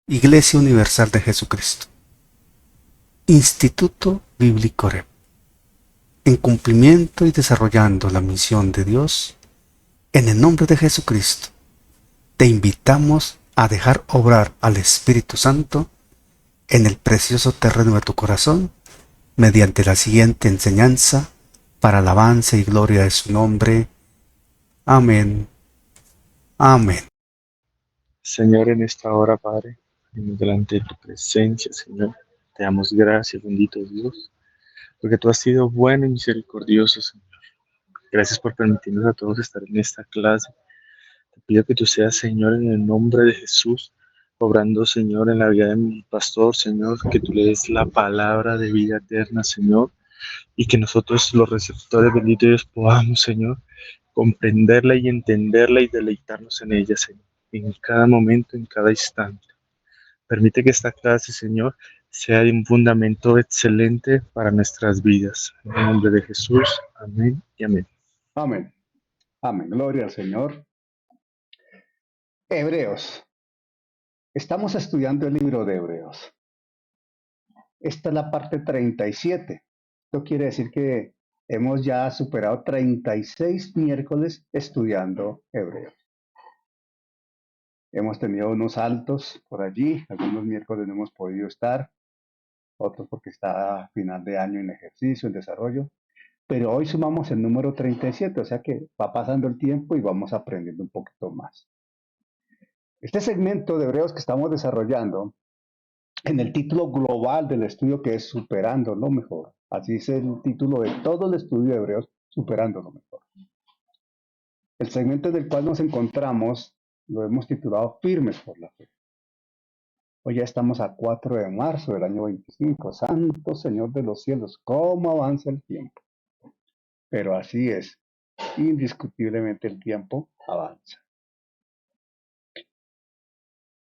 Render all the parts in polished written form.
Iglesia Universal de Jesucristo. Instituto Bíblico REP. En cumplimiento y desarrollando la misión de Dios, en el nombre de Jesucristo, te invitamos a dejar obrar al Espíritu Santo en el precioso terreno de tu corazón mediante la siguiente enseñanza para alabanza y gloria de su nombre. Amén. Amén. Señor, en esta hora, Padre, venimos delante de tu presencia, Señor. Te damos gracias, bendito Dios, porque tú has sido bueno y misericordioso, Señor. Gracias por permitirnos a todos estar en esta clase. Te pido que tú seas, Señor, en el nombre de Jesús, obrando, Señor, en la vida de mi pastor, Señor, que tú le des la palabra de vida eterna, Señor, y que nosotros, los receptores, bendito Dios, podamos, Señor, comprenderla y entenderla y deleitarnos en ella, Señor, en cada momento, en cada instante. Permite que esta clase, Señor, sea de un fundamento excelente para nuestras vidas. En el nombre de Jesús, amén y amén. Amén. Amén. Gloria al Señor. Hebreos. Estamos estudiando el libro de Hebreos. Esta es la parte 37. Esto quiere decir que hemos ya superado 36 miércoles estudiando Hebreos. Hemos tenido unos altos por allí. Algunos miércoles no hemos podido estar. Otros porque está a final de año en ejercicio, en desarrollo. Pero hoy sumamos el número 37. O sea que va pasando el tiempo y vamos aprendiendo un poquito más. Este segmento de Hebreos que estamos desarrollando en el título global del estudio, que es Superando lo Mejor. Así es el título de todo el estudio de Hebreos, Superando lo Mejor. El segmento en el cual nos encontramos lo hemos titulado Firmes por la Fe. Hoy ya estamos a 4 de marzo del año 25. Santo Señor de los cielos, cómo avanza el tiempo. Pero así es, indiscutiblemente el tiempo avanza.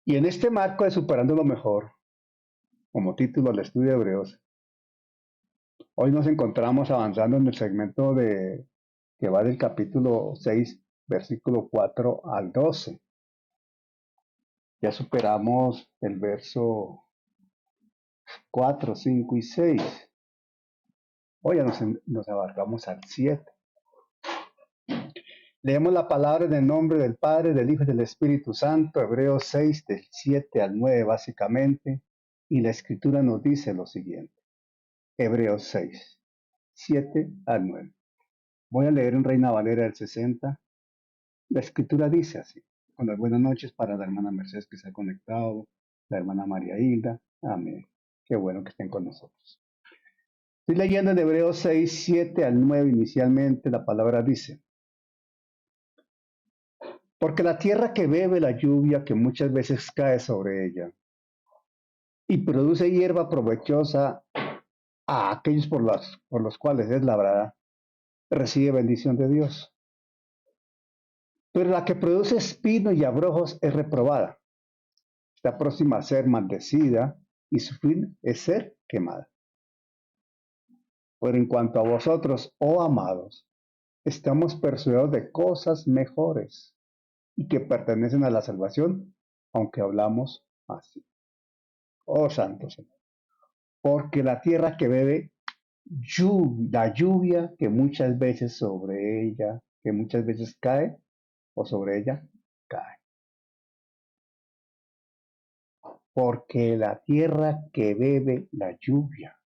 Y en este marco de Superando lo Mejor, como título del estudio de Hebreos, hoy nos encontramos avanzando en el segmento que va del capítulo 6, versículo 4 al 12. Ya superamos el verso 4, 5 y 6. Hoy ya nos abarcamos al 7. Leemos la palabra en el nombre del Padre, del Hijo y del Espíritu Santo, Hebreos 6, del 7 al 9 básicamente, y la Escritura nos dice lo siguiente. Hebreos 6, 7 al 9. Voy a leer en Reina Valera del 60. La Escritura dice así. Con las buenas noches para la hermana Mercedes que se ha conectado, la hermana María Hilda. Amén. Qué bueno que estén con nosotros. Estoy leyendo en Hebreos 6, 7 al 9 inicialmente. La palabra dice, porque la tierra que bebe la lluvia que muchas veces cae sobre ella y produce hierba provechosa a aquellos por los cuales es labrada, recibe bendición de Dios. Pero la que produce espino y abrojos es reprobada. Está próxima a ser maldecida y su fin es ser quemada. Pero en cuanto a vosotros, oh amados, estamos persuadidos de cosas mejores y que pertenecen a la salvación, aunque hablamos así. Oh Santo Señor. Porque la tierra que bebe la lluvia que muchas veces sobre ella, que muchas veces cae o sobre ella, cae. Porque la tierra que bebe la lluvia.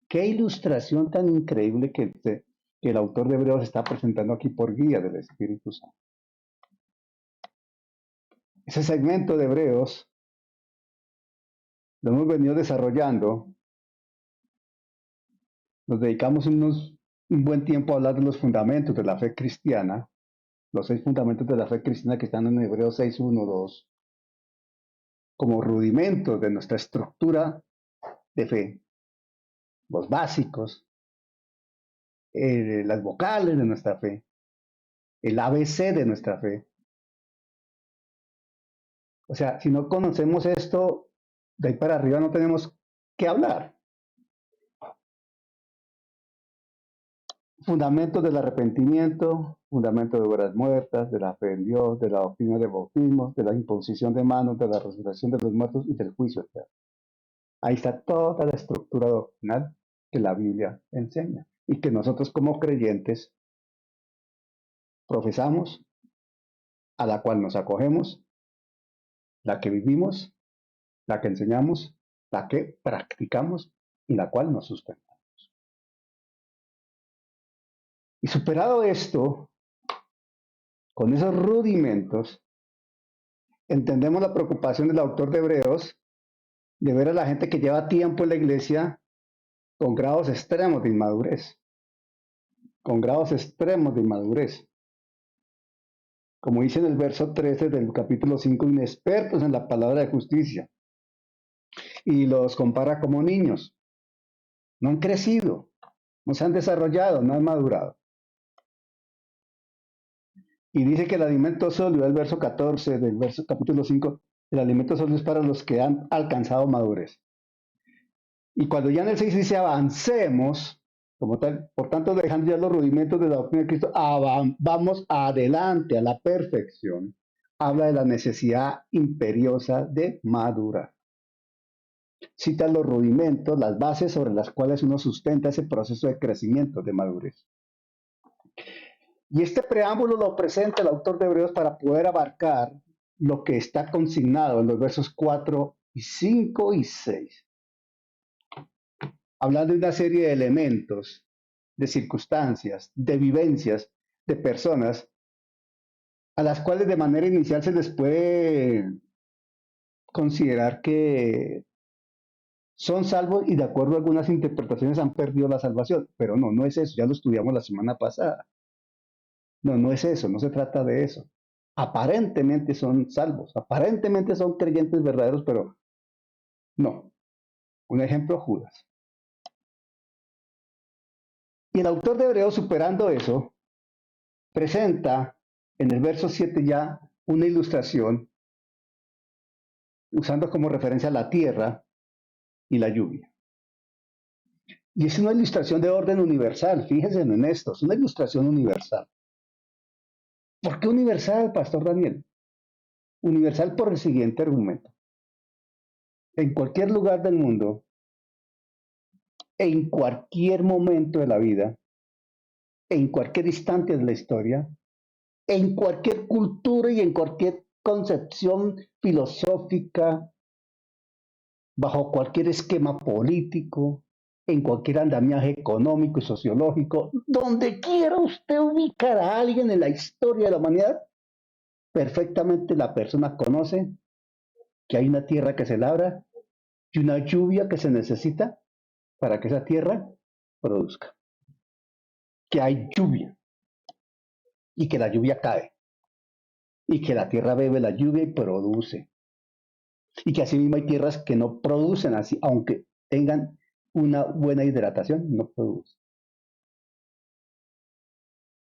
Qué ilustración tan increíble que el autor de Hebreos está presentando aquí por guía del Espíritu Santo. Ese segmento de Hebreos lo hemos venido desarrollando. Nos dedicamos un buen tiempo a hablar de los fundamentos de la fe cristiana, los 6 fundamentos de la fe cristiana que están en Hebreos 6, 1, 2, como rudimentos de nuestra estructura de fe, los básicos, las vocales de nuestra fe, el ABC de nuestra fe. O sea, si no conocemos esto, de ahí para arriba no tenemos que hablar. fundamentos del arrepentimiento, fundamentos de obras muertas, de la fe en Dios, de la doctrina del bautismo, de la imposición de manos, de la resurrección de los muertos y del juicio eterno. Ahí está toda la estructura doctrinal que la Biblia enseña y que nosotros como creyentes profesamos, a la cual nos acogemos, la que vivimos, la que enseñamos, la que practicamos y la cual nos sustenta. Y superado esto, con esos rudimentos, entendemos la preocupación del autor de Hebreos de ver a la gente que lleva tiempo en la iglesia con grados extremos de inmadurez, con grados extremos de inmadurez. Como dice en el verso 13 del capítulo 5, inexpertos en la palabra de justicia, y los compara como niños. No han crecido, no se han desarrollado, no han madurado. Y dice que el alimento sólido, el verso 14 del verso capítulo 5, el alimento sólido es para los que han alcanzado madurez. Y cuando ya en el 6 dice avancemos, como tal, por tanto dejando ya los rudimentos de la doctrina de Cristo, vamos adelante a la perfección, habla de la necesidad imperiosa de madurar. Cita los rudimentos, las bases sobre las cuales uno sustenta ese proceso de crecimiento, de madurez. Y este preámbulo lo presenta el autor de Hebreos para poder abarcar lo que está consignado en los versos 4 y 5 y 6. Hablando de una serie de elementos, de circunstancias, de vivencias, de personas, a las cuales de manera inicial se les puede considerar que son salvos y de acuerdo a algunas interpretaciones han perdido la salvación. Pero no, no es eso, ya lo estudiamos la semana pasada. No, no es eso, no se trata de eso. Aparentemente son salvos, aparentemente son creyentes verdaderos, pero no. Un ejemplo, Judas. Y el autor de Hebreos, superando eso, presenta en el verso 7 ya una ilustración usando como referencia la tierra y la lluvia. Y es una ilustración de orden universal, fíjense en esto, es una ilustración universal. ¿Por qué universal, Pastor Daniel? Universal por el siguiente argumento. En cualquier lugar del mundo, en cualquier momento de la vida, en cualquier instante de la historia, en cualquier cultura y en cualquier concepción filosófica, bajo cualquier esquema político, en cualquier andamiaje económico y sociológico, donde quiera usted ubicar a alguien en la historia de la humanidad, perfectamente la persona conoce que hay una tierra que se labra y una lluvia que se necesita para que esa tierra produzca. Que hay lluvia y que la lluvia cae y que la tierra bebe la lluvia y produce. Y que asimismo hay tierras que no producen así, aunque tengan una buena hidratación, no producen.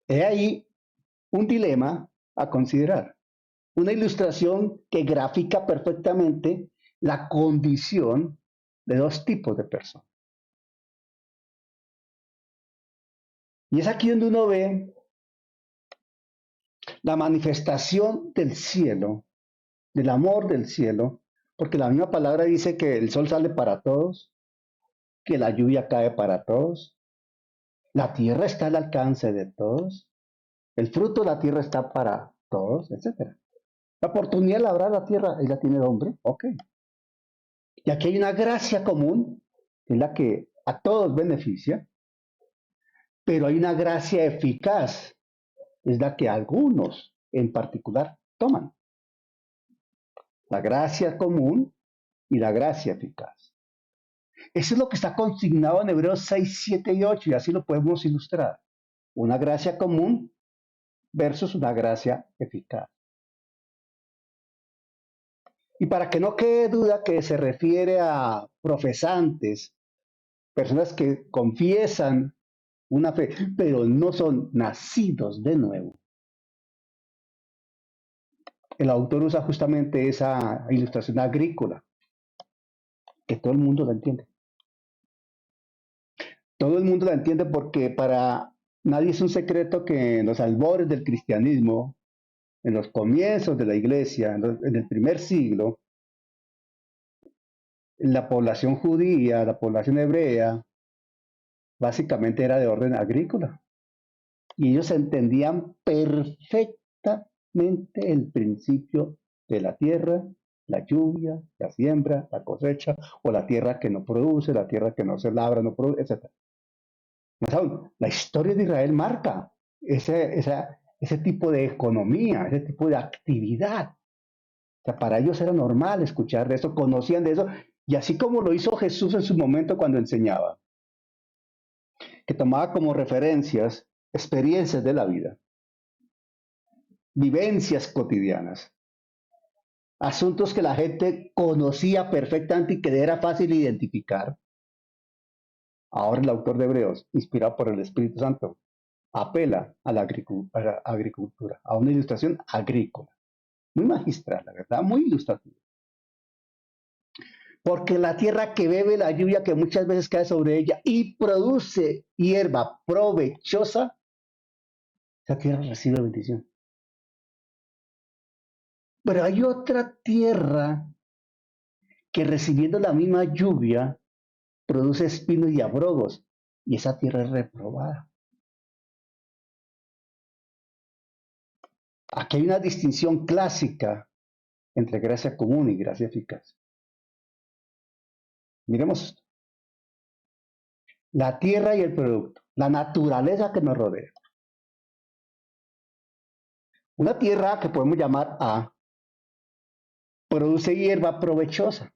He ahí un dilema a considerar. Una ilustración que grafica perfectamente la condición de dos tipos de personas. Y es aquí donde uno ve la manifestación del cielo, del amor del cielo, porque la misma palabra dice que el sol sale para todos, que la lluvia cae para todos, la tierra está al alcance de todos, el fruto de la tierra está para todos, etc. La oportunidad de labrar la tierra, ¿y la tiene el hombre? Ok. Y aquí hay una gracia común, que es la que a todos beneficia, pero hay una gracia eficaz, es la que algunos en particular toman. La gracia común y la gracia eficaz. Eso es lo que está consignado en Hebreos 6, 7 y 8, y así lo podemos ilustrar. Una gracia común versus una gracia eficaz. Y para que no quede duda que se refiere a profesantes, personas que confiesan una fe, pero no son nacidos de nuevo. El autor usa justamente esa ilustración agrícola, que todo el mundo la entiende. Todo el mundo la entiende porque para Nadie es un secreto que en los albores del cristianismo, en los comienzos de la iglesia, en el primer siglo, la población judía, la población hebrea, básicamente era de orden agrícola. Y ellos entendían perfectamente el principio de la tierra, la lluvia, la siembra, la cosecha, o la tierra que no produce, la tierra que no se labra, no produce, etc. Más aún, la historia de Israel marca ese tipo de economía, ese tipo de actividad. O sea, para ellos era normal escuchar de eso, conocían de eso, y así como lo hizo Jesús en su momento cuando enseñaba, que tomaba como referencias experiencias de la vida, vivencias cotidianas, asuntos que la gente conocía perfectamente y que era fácil identificar. Ahora el autor de Hebreos, inspirado por el Espíritu Santo, apela a a la agricultura, a una ilustración agrícola. Muy magistral, la verdad, muy ilustrativa. Porque la tierra que bebe la lluvia que muchas veces cae sobre ella y produce hierba provechosa, esa tierra recibe bendición. Pero hay otra tierra que recibiendo la misma lluvia produce espinos y abrogos, y esa tierra es reprobada. Aquí hay una distinción clásica entre gracia común y gracia eficaz. Miremos la tierra y el producto, la naturaleza que nos rodea. Una tierra que podemos llamar A produce hierba provechosa,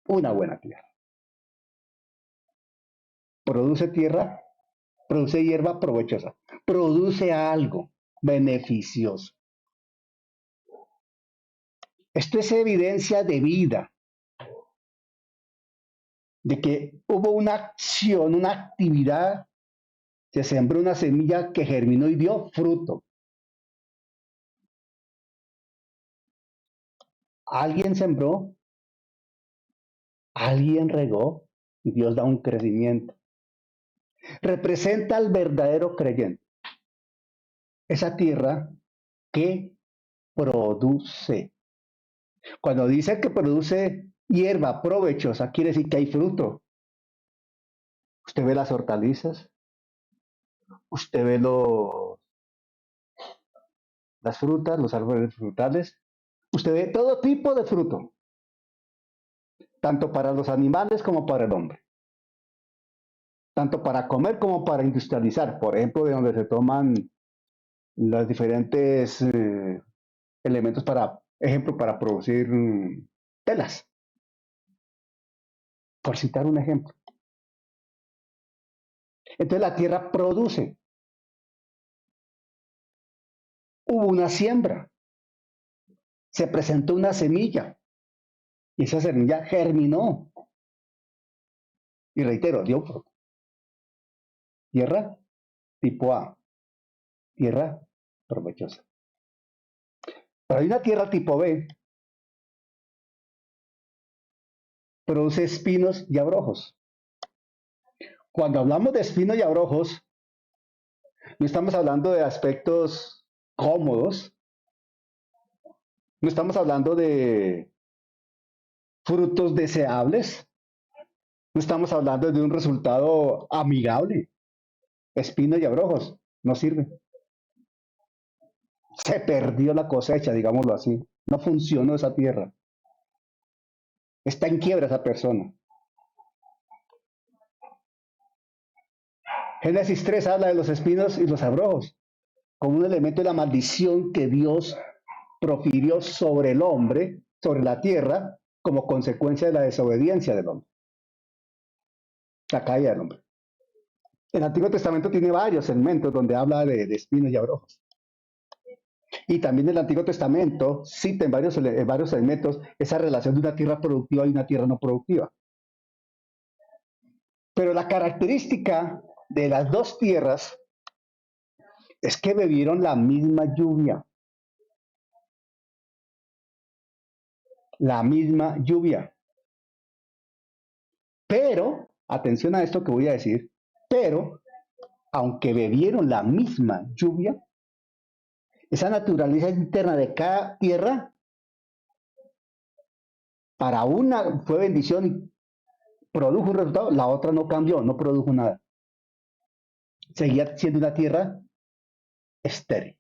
una buena tierra. Produce hierba provechosa, produce algo beneficioso. Esto es evidencia de vida, de que hubo una acción, una actividad, se sembró una semilla que germinó y dio fruto. Alguien sembró, alguien regó y Dios da un crecimiento. Representa al verdadero creyente, esa tierra que produce. Cuando dice que produce hierba provechosa, quiere decir que hay fruto. Usted ve las hortalizas, usted ve las frutas, los árboles frutales, usted ve todo tipo de fruto, tanto para los animales como para el hombre, tanto para comer como para industrializar, por ejemplo, de donde se toman los diferentes elementos para, ejemplo, para producir telas, por citar un ejemplo. Entonces la tierra produce, hubo una siembra, se presentó una semilla y esa semilla germinó y reitero, dio fruto. Tierra tipo A, tierra provechosa. Pero hay una tierra tipo B, produce espinos y abrojos. Cuando hablamos de espinos y abrojos, no estamos hablando de aspectos cómodos, no estamos hablando de frutos deseables, no estamos hablando de un resultado amigable. Espinos y abrojos no sirven. Se perdió la cosecha, digámoslo así. No funcionó esa tierra. Está en quiebra esa persona. Génesis 3 habla de los espinos y los abrojos como un elemento de la maldición que Dios profirió sobre el hombre, sobre la tierra, como consecuencia de la desobediencia del hombre, la caída del hombre. El Antiguo Testamento tiene varios segmentos donde habla de espinos y abrojos. Y también el Antiguo Testamento cita en varios segmentos esa relación de una tierra productiva y una tierra no productiva. Pero la característica de las dos tierras es que bebieron la misma lluvia. La misma lluvia. Pero, atención a esto que voy a decir, pero aunque bebieron la misma lluvia, esa naturaleza interna de cada tierra, para una fue bendición y produjo un resultado, la otra no cambió, no produjo nada. Seguía siendo una tierra estéril,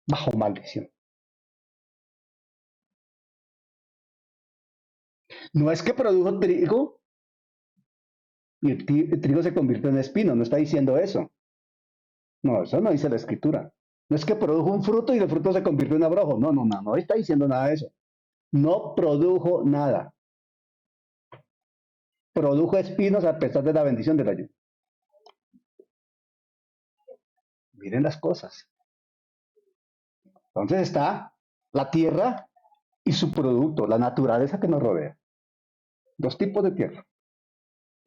bajo maldición. No es que produjo trigo y el trigo se convirtió en espino, no está diciendo eso. No, eso no dice la escritura. No es que produjo un fruto y el fruto se convirtió en abrojo. No, no, no, no está diciendo nada de eso. No produjo nada. Produjo espinos a pesar de la bendición de la lluvia. Miren las cosas. Entonces está la tierra y su producto, la naturaleza que nos rodea. Dos tipos de tierra.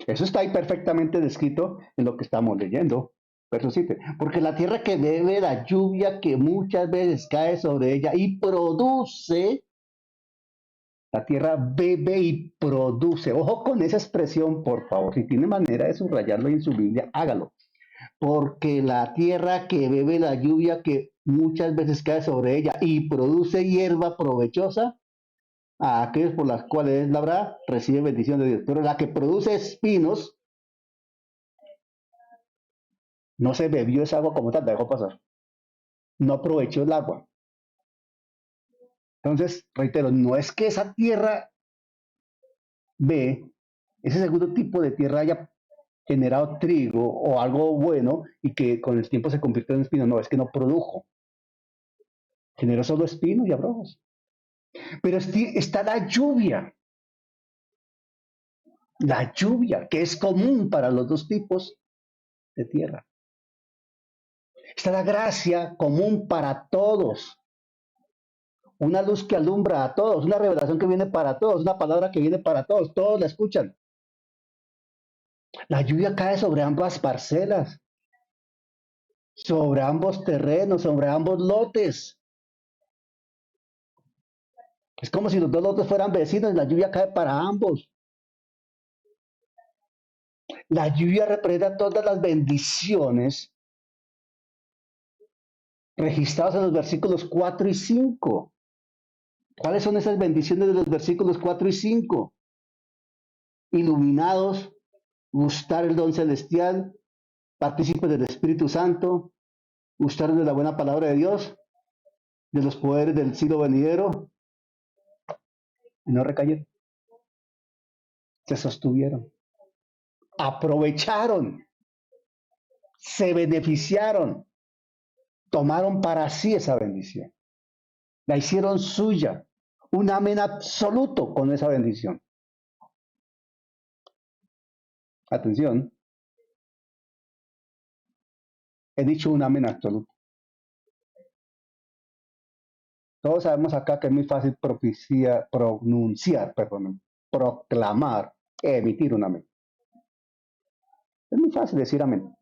Eso está ahí perfectamente descrito en lo que estamos leyendo. Verso 7. Porque la tierra que bebe la lluvia que muchas veces cae sobre ella y produce, la tierra bebe y produce. Ojo con esa expresión, por favor. Si tiene manera de subrayarlo en su Biblia, hágalo. Porque la tierra que bebe la lluvia que muchas veces cae sobre ella y produce hierba provechosa, a aquellos por las cuales es labrada, recibe bendición de Dios. Pero la que produce espinos, no se bebió esa agua como tal, la dejó pasar. No aprovechó el agua. Entonces, reitero, no es que esa tierra B, ese segundo tipo de tierra haya generado trigo o algo bueno y que con el tiempo se convirtió en espino. No, es que no produjo. Generó solo espinos y abrojos. Pero está la lluvia, que es común para los dos tipos de tierra. Está la gracia común para todos. Una luz que alumbra a todos, una revelación que viene para todos, una palabra que viene para todos la escuchan. La lluvia cae sobre ambas parcelas, sobre ambos terrenos, sobre ambos lotes. Es como si los dos lotes fueran vecinos y la lluvia cae para ambos. La lluvia representa todas las bendiciones registradas en los versículos 4 y 5. ¿Cuáles son esas bendiciones de los versículos 4 y 5? Iluminados, gustar el don celestial, partícipes del Espíritu Santo, gustar de la buena palabra de Dios, de los poderes del siglo venidero, y no recayeron, se sostuvieron, aprovecharon, se beneficiaron, tomaron para sí esa bendición, la hicieron suya, un amén absoluto con esa bendición. Atención, he dicho un amén absoluto. Todos sabemos acá que es muy fácil proclamar, emitir un amén. Es muy fácil decir amén.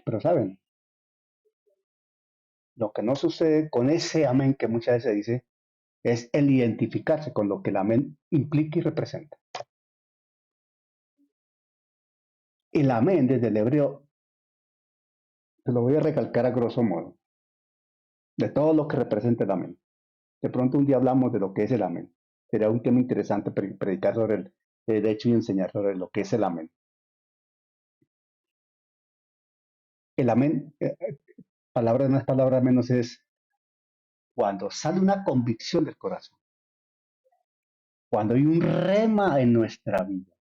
Pero saben, lo que no sucede con ese amén que muchas veces se dice es el identificarse con lo que el amén implica y representa. El amén desde el hebreo, te lo voy a recalcar a grosso modo, de todo lo que representa el amén. De pronto un día hablamos de lo que es el amén. Sería un tema interesante predicar sobre el hecho y enseñar sobre lo que es el amén. El amén, palabra más, palabra menos, es cuando sale una convicción del corazón, cuando hay un rema en nuestra vida,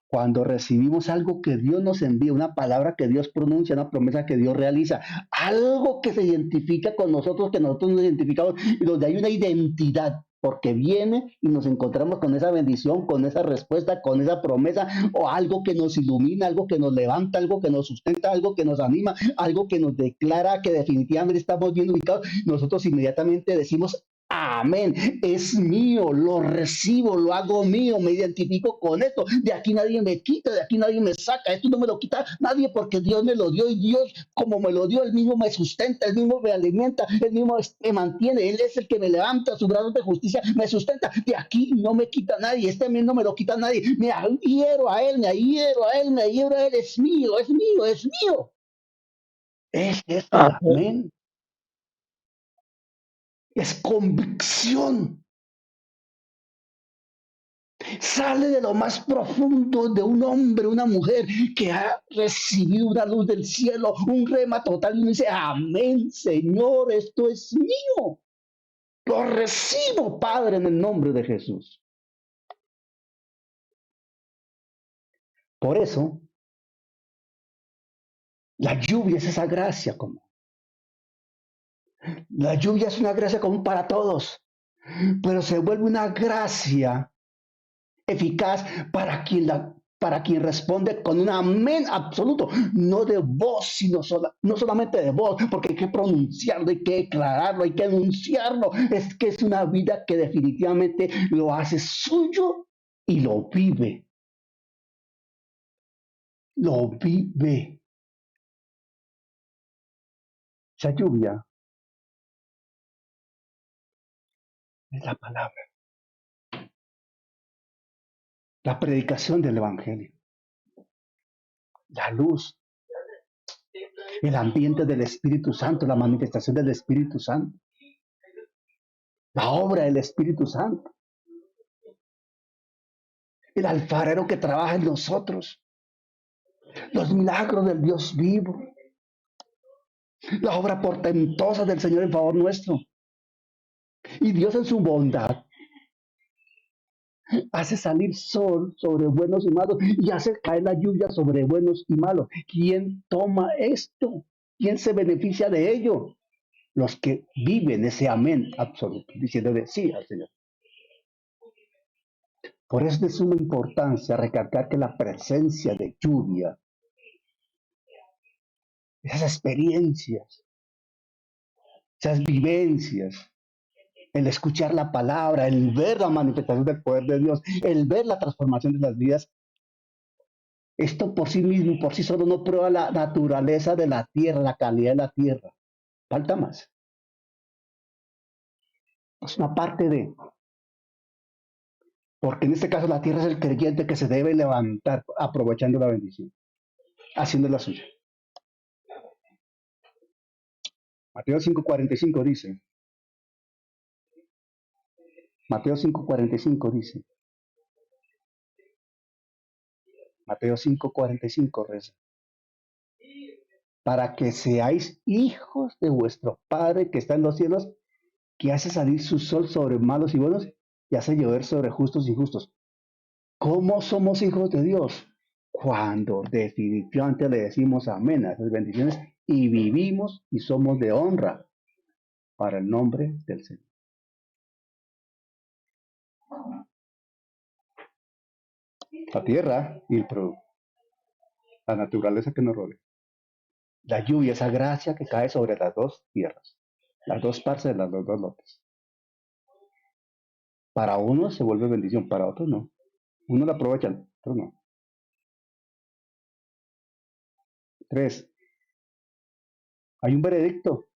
cuando recibimos algo que Dios nos envía, una palabra que Dios pronuncia, una promesa que Dios realiza, algo que se identifica con nosotros, que nosotros nos identificamos, y donde hay una identidad, porque viene y nos encontramos con esa bendición, con esa respuesta, con esa promesa, o algo que nos ilumina, algo que nos levanta, algo que nos sustenta, algo que nos anima, algo que nos declara que definitivamente estamos bien ubicados. Nosotros inmediatamente decimos amén, es mío, lo recibo, lo hago mío, me identifico con esto, de aquí nadie me quita, de aquí nadie me saca, esto no me lo quita nadie porque Dios me lo dio y Dios como me lo dio, él mismo me sustenta, él mismo me alimenta, él mismo me mantiene, él es el que me levanta, su brazo de justicia me sustenta, de aquí no me quita nadie, este también no me lo quita nadie, me adhiero a él, me adhiero a él, me adhiero a él, es mío, es mío, es mío. Es el Amén. amén, es convicción. Sale de lo más profundo de un hombre, una mujer que ha recibido una luz del cielo, un rema total, y uno dice, amén, Señor, esto es mío. Lo recibo, Padre, en el nombre de Jesús. Por eso, la lluvia es esa gracia común. La lluvia es una gracia común para todos, pero se vuelve una gracia eficaz para quien responde con un amén absoluto, no de voz, no solamente de voz, porque hay que pronunciarlo, hay que declararlo, hay que anunciarlo. Es que es una vida que definitivamente lo hace suyo y lo vive, lo vive. Esa lluvia es la palabra, la predicación del Evangelio, la luz, el ambiente del Espíritu Santo, la manifestación del Espíritu Santo, la obra del Espíritu Santo, el alfarero que trabaja en nosotros, los milagros del Dios vivo, la obra portentosa del Señor en favor nuestro. Y Dios en su bondad hace salir sol sobre buenos y malos y hace caer la lluvia sobre buenos y malos. ¿Quién toma esto? ¿Quién se beneficia de ello? Los que viven ese amén absoluto, diciéndole sí al Señor. Por eso es de suma importancia recalcar que la presencia de lluvia, esas experiencias, esas vivencias, el escuchar la palabra, el ver la manifestación del poder de Dios, el ver la transformación de las vidas, esto por sí mismo, por sí solo no prueba la naturaleza de la tierra, la calidad de la tierra. Falta más. Es una parte de, porque en este caso la tierra es el creyente que se debe levantar aprovechando la bendición, haciendo la suya. Mateo 5:45 dice, Mateo 5:45 dice, Mateo 5:45 reza, para que seáis hijos de vuestro Padre que está en los cielos, que hace salir su sol sobre malos y buenos y hace llover sobre justos y injustos. ¿Cómo somos hijos de Dios? Cuando definitivamente le decimos amén a esas bendiciones y vivimos y somos de honra para el nombre del Señor. La tierra y el producto, la naturaleza que nos rodea. La lluvia, esa gracia que cae sobre las dos tierras, las dos partes de las dos lotes. Para unos se vuelve bendición, para otros no. Unos la aprovechan, otros no. 3. Hay un veredicto.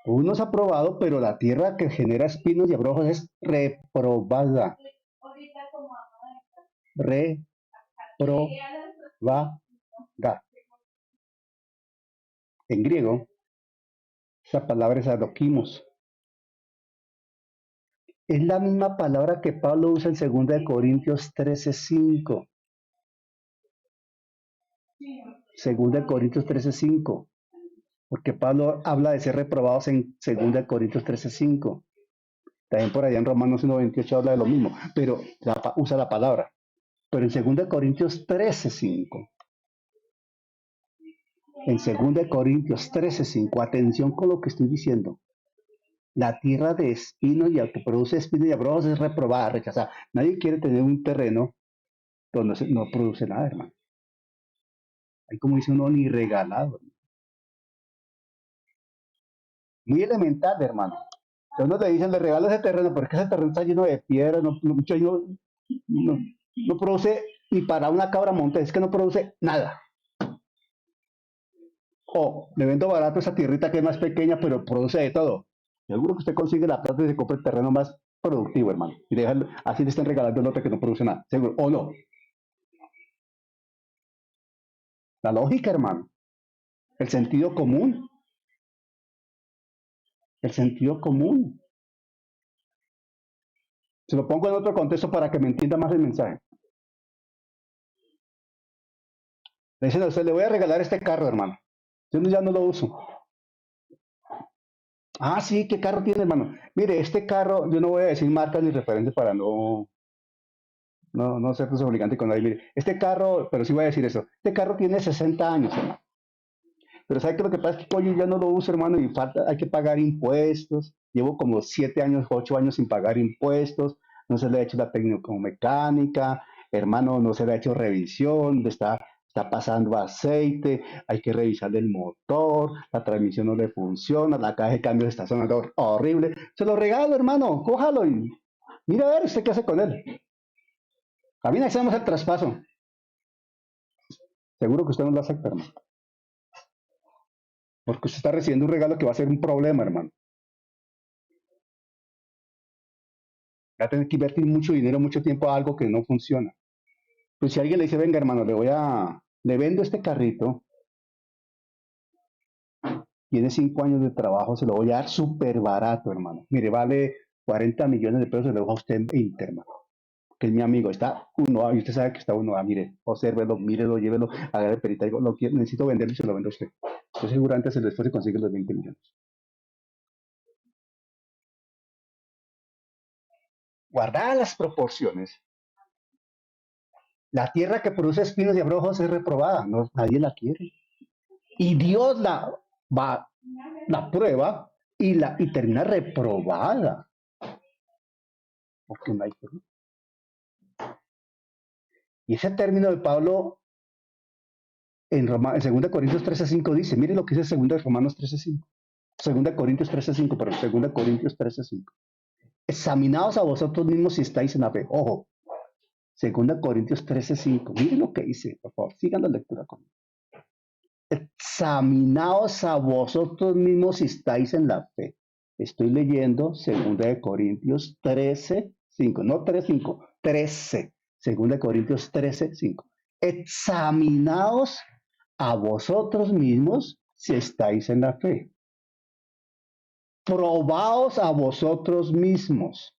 Uno es aprobado, pero la tierra que genera espinos y abrojos es reprobada. Reprobada. En griego, esa palabra es adokimos. Es la misma palabra que Pablo usa en 2 Corintios 13:5. 2 Corintios 13:5. Porque Pablo habla de ser reprobados en 2 Corintios 13:5. También por allá en Romanos 1:28 habla de lo mismo, pero usa la palabra. Pero en 2 Corintios 13:5. En 2 Corintios 13:5, atención con lo que estoy diciendo. La tierra de espinos y que produce espinos y abrojos es reprobada, rechazada. Nadie quiere tener un terreno donde no produce nada, hermano. Hay como dice uno, ni regalado. Muy elemental, hermano. A uno le dicen, le regalo ese terreno, porque ese terreno está lleno de piedras, no, no produce ni para una cabra monte, es que no produce nada. O le vendo barato esa tierrita que es más pequeña, pero produce de todo. Seguro que usted consigue la plata y se compra el terreno más productivo, hermano. Y déjalo, así le están regalando el lote que no produce nada. Seguro. O no. La lógica, hermano. El sentido común. El sentido común. Se lo pongo en otro contexto para que me entienda más el mensaje. Le dicen a usted, le voy a regalar este carro, hermano. Yo ya no lo uso. Ah, sí, ¿qué carro tiene, hermano? Mire, este carro, yo no voy a decir marcas ni referencias para no ser desobligante con nadie. Mire, este carro, pero sí voy a decir eso. Este carro tiene 60 años, hermano. Pero ¿sabe qué? Lo que pasa es que hoy ya no lo uso, hermano, y falta, hay que pagar impuestos. Llevo como 7 años, 8 años sin pagar impuestos. No se le ha hecho la técnico mecánica, hermano, no se le ha hecho revisión, está pasando aceite, hay que revisarle el motor, la transmisión no le funciona, la caja de cambios está sonando horrible. Se lo regalo, hermano, cójalo y mira a ver usted qué hace con él. A mí hacemos el traspaso. Seguro que usted no lo acepta, hermano. Porque usted está recibiendo un regalo que va a ser un problema, hermano. Va a tener que invertir mucho dinero, mucho tiempo a algo que no funciona. Pues si alguien le dice, venga, hermano, le vendo este carrito, tiene 5 años de trabajo, se lo voy a dar súper barato, hermano. Mire, vale 40 millones de pesos, se lo dejo a usted en 20, hermano. Que es mi amigo, está uno A, y usted sabe que está uno A, mire, obsérvelo, mírelo, llévelo, haga perita, digo, lo quiero, necesito venderlo y se lo vendo a usted. Yo seguramente se después se consigue los 20 millones. Guardadas las proporciones, la tierra que produce espinos y abrojos es reprobada, no, nadie la quiere. Y Dios va, la prueba y termina reprobada, porque no hay fruto. Y ese término de Pablo en 2 Corintios 13:5 dice, mire lo que dice 2 Romanos 13:5, 2 Corintios 13:5, perdón, 2 Corintios 13:5. Examinaos a vosotros mismos si estáis en la fe. Ojo, 2 Corintios 13:5. Mire lo que dice, por favor, sigan la lectura conmigo. Examinaos a vosotros mismos si estáis en la fe. Estoy leyendo 2 Corintios 13:5, no 3:5, 13. 2 Corintios 13:5. Examinaos a vosotros mismos si estáis en la fe. Probaos a vosotros mismos.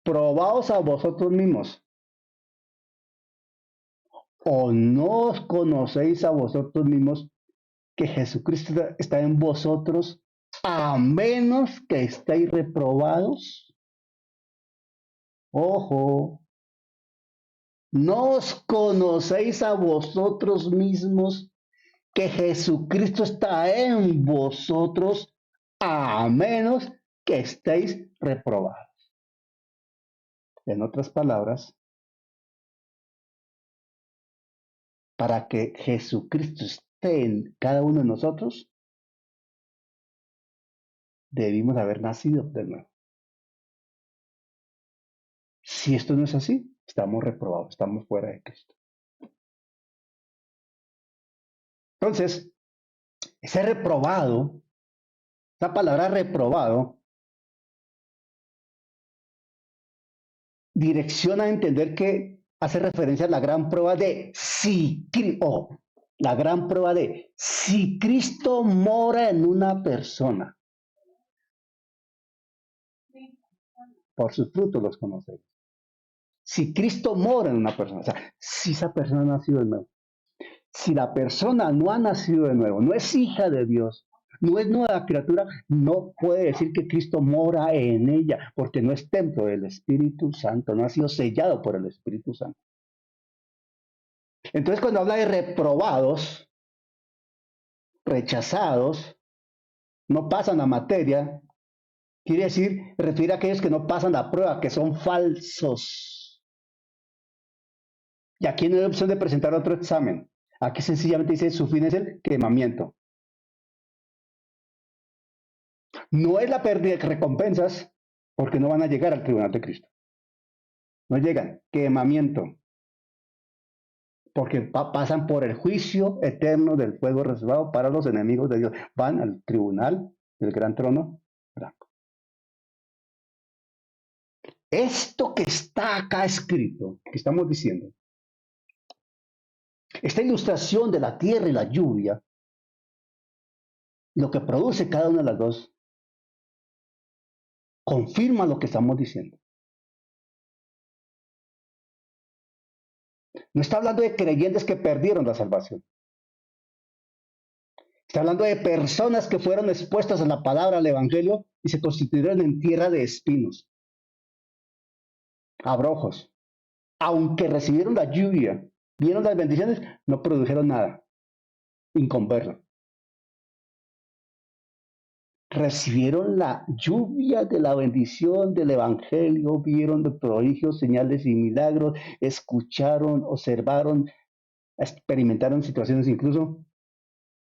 Probaos a vosotros mismos. ¿O no os conocéis a vosotros mismos que Jesucristo está en vosotros a menos que estéis reprobados? Ojo, no os conocéis a vosotros mismos que Jesucristo está en vosotros a menos que estéis reprobados. En otras palabras, para que Jesucristo esté en cada uno de nosotros, debimos haber nacido de nuevo. Si esto no es así, estamos reprobados, estamos fuera de Cristo. Entonces, ese reprobado, esa palabra reprobado, direcciona a entender que hace referencia a la gran prueba de la gran prueba de si Cristo mora en una persona. Por sus frutos los conocéis. Si Cristo mora en una persona, o sea, si esa persona ha nacido de nuevo. Si la persona no ha nacido de nuevo, no es hija de Dios, no es nueva criatura, no puede decir que Cristo mora en ella, porque no es templo del Espíritu Santo, no ha sido sellado por el Espíritu Santo. Entonces, cuando habla de reprobados, rechazados, no pasan la materia, quiere decir, refiere a aquellos que no pasan la prueba, que son falsos. Y aquí no hay opción de presentar otro examen. Aquí sencillamente dice, su fin es el quemamiento. No es la pérdida de recompensas, porque no van a llegar al tribunal de Cristo. No llegan. Quemamiento. Porque pasan por el juicio eterno del fuego reservado para los enemigos de Dios. Van al tribunal del gran trono blanco. Esto que está acá escrito, que estamos diciendo, esta ilustración de la tierra y la lluvia, lo que produce cada una de las dos, confirma lo que estamos diciendo. No está hablando de creyentes que perdieron la salvación. Está hablando de personas que fueron expuestas a la palabra, al evangelio, y se constituyeron en tierra de espinos, abrojos. Aunque recibieron la lluvia, vieron las bendiciones, no produjeron nada. Inconverso. Recibieron la lluvia de la bendición del evangelio, vieron los prodigios, señales y milagros, escucharon, observaron, experimentaron situaciones incluso,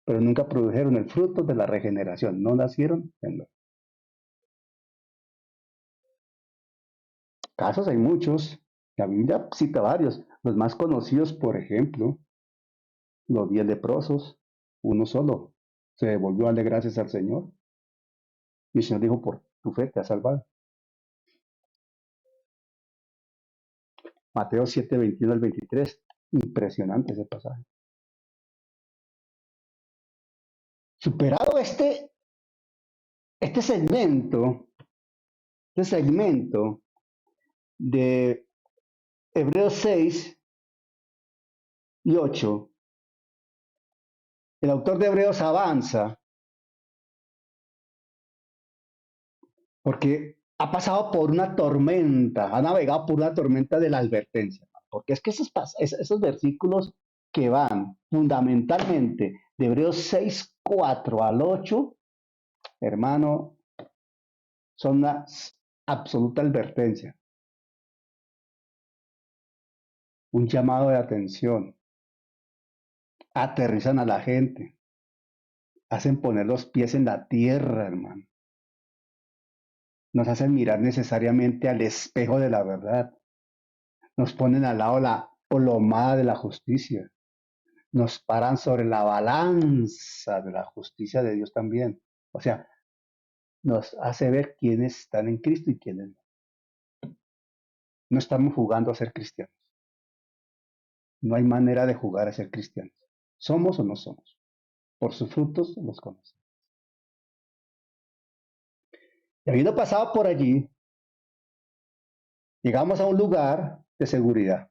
pero nunca produjeron el fruto de la regeneración, no nacieron en los casos. Hay muchos, la Biblia cita varios, los más conocidos, por ejemplo, los 10 leprosos, uno solo se devolvió a darle gracias al Señor, y el Señor dijo, por tu fe te has salvado. Mateo 7, 21 al 23, impresionante ese pasaje. Superado este segmento de Hebreos 6 y 8, el autor de Hebreos avanza porque ha pasado por una tormenta, ha navegado por una tormenta de la advertencia, porque es que esos versículos que van fundamentalmente de Hebreos 6, 4 al 8, hermano, son una absoluta advertencia, un llamado de atención, aterrizan a la gente, hacen poner los pies en la tierra, hermano. Nos hacen mirar necesariamente al espejo de la verdad. Nos ponen al lado la polomada de la justicia. Nos paran sobre la balanza de la justicia de Dios también. O sea, nos hace ver quiénes están en Cristo y quiénes no. No estamos jugando a ser cristianos. No hay manera de jugar a ser cristianos. ¿Somos o no somos? Por sus frutos los conocemos. Y habiendo pasado por allí, llegamos a un lugar de seguridad.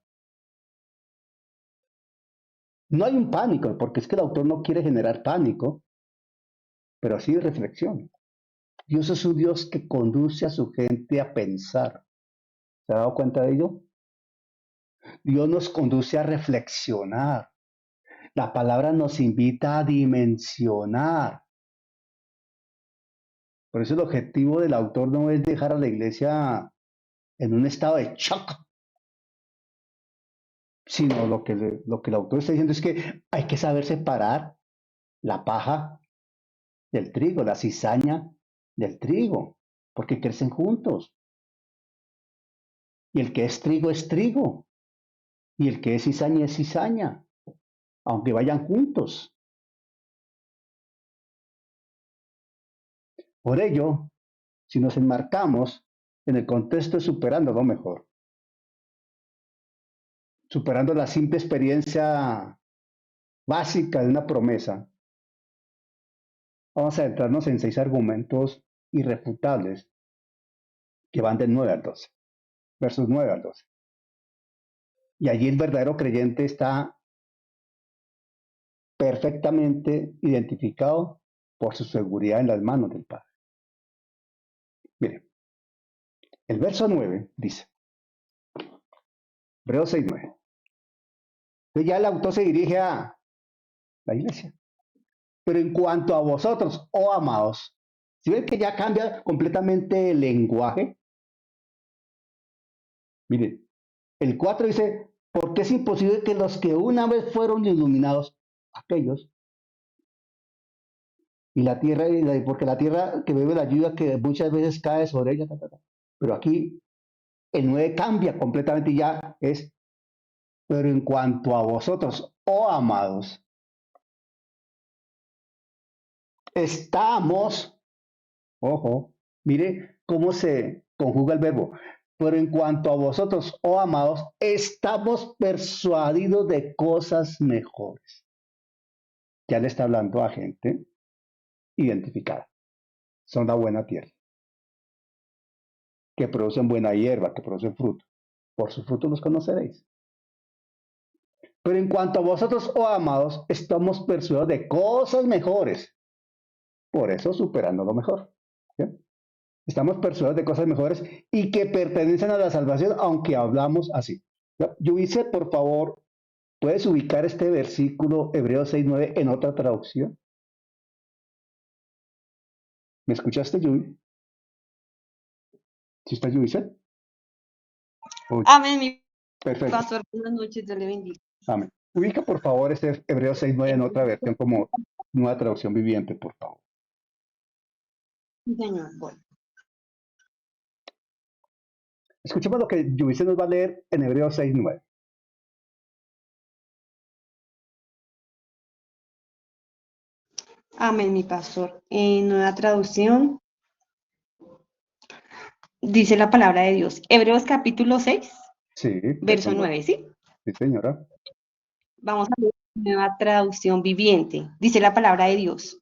No hay un pánico, porque es que el autor no quiere generar pánico, pero sí reflexión. Dios es un Dios que conduce a su gente a pensar. ¿Se ha dado cuenta de ello? Dios nos conduce a reflexionar. La palabra nos invita a dimensionar. Por eso el objetivo del autor no es dejar a la iglesia en un estado de shock, sino lo que el autor está diciendo es que hay que saber separar la paja del trigo, la cizaña del trigo, porque crecen juntos. Y el que es trigo, y el que es cizaña, aunque vayan juntos. Por ello, si nos enmarcamos en el contexto de superando lo mejor, superando la simple experiencia básica de una promesa, vamos a centrarnos en 6 argumentos irrefutables que van del 9 al 12, versos 9 al 12. Y allí el verdadero creyente está perfectamente identificado por su seguridad en las manos del Padre. Miren, el verso 9 dice, Hebreos 6, 9. Entonces ya el autor se dirige a la iglesia. Pero en cuanto a vosotros, oh amados, ¿sí ven que ya cambia completamente el lenguaje? Miren, el 4 dice, porque es imposible que los que una vez fueron iluminados, aquellos Y la tierra, porque la tierra que bebe la lluvia que muchas veces cae sobre ella, ta, ta, ta. Pero aquí el 9 cambia completamente y ya es, pero en cuanto a vosotros, oh amados, estamos, ojo, mire cómo se conjuga el verbo, pero en cuanto a vosotros, oh amados, estamos persuadidos de cosas mejores. Ya le está hablando a gente identificada. Son la buena tierra, que producen buena hierba, que producen fruto. Por sus frutos los conoceréis. Pero en cuanto a vosotros, oh amados, estamos persuadidos de cosas mejores. Por eso superando lo mejor. ¿Sí? Estamos persuadidos de cosas mejores y que pertenecen a la salvación, aunque hablamos así. Yudice, por favor, ¿puedes ubicar este versículo Hebreos 6:9 en otra traducción? ¿Me escuchaste, Yubi? ¿Sí está Yudice? Uy, Amén, mi perfecto. pastor. Buenas noches, Dios le bendiga. Amén. Ubica, por favor, este Hebreos 6:9 en otra versión como nueva traducción viviente, por favor. Sí, señor. Bueno. Escuchemos lo que Yudice nos va a leer en Hebreos 6:9. Amén, mi pastor. En nueva traducción dice la palabra de Dios. Hebreos capítulo 6, Sí, verso verso 9. 9, ¿sí? Sí, señora. Vamos a leer nueva traducción viviente. Dice la palabra de Dios.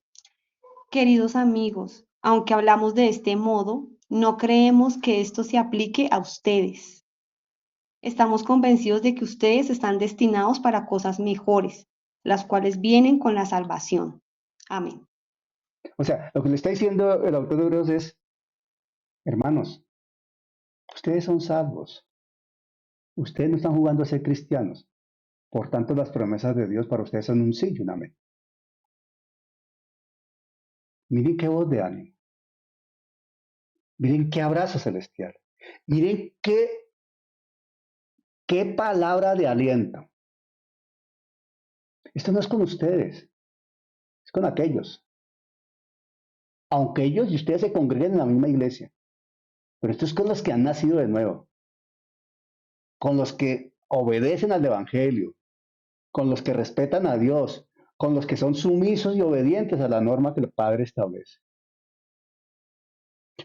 Queridos amigos, aunque hablamos de este modo, no creemos que esto se aplique a ustedes. Estamos convencidos de que ustedes están destinados para cosas mejores, las cuales vienen con la salvación. Amén. O sea, lo que le está diciendo el autor de Hebreos es, hermanos, ustedes son salvos. Ustedes no están jugando a ser cristianos. Por tanto, las promesas de Dios para ustedes son un sí y un amén. Miren qué voz de ánimo. Miren qué abrazo celestial. Miren qué palabra de aliento. Esto no es con ustedes, es con aquellos. Aunque ellos y ustedes se congreguen en la misma iglesia. Pero esto es con los que han nacido de nuevo. Con los que obedecen al Evangelio. Con los que respetan a Dios. Con los que son sumisos y obedientes a la norma que el Padre establece.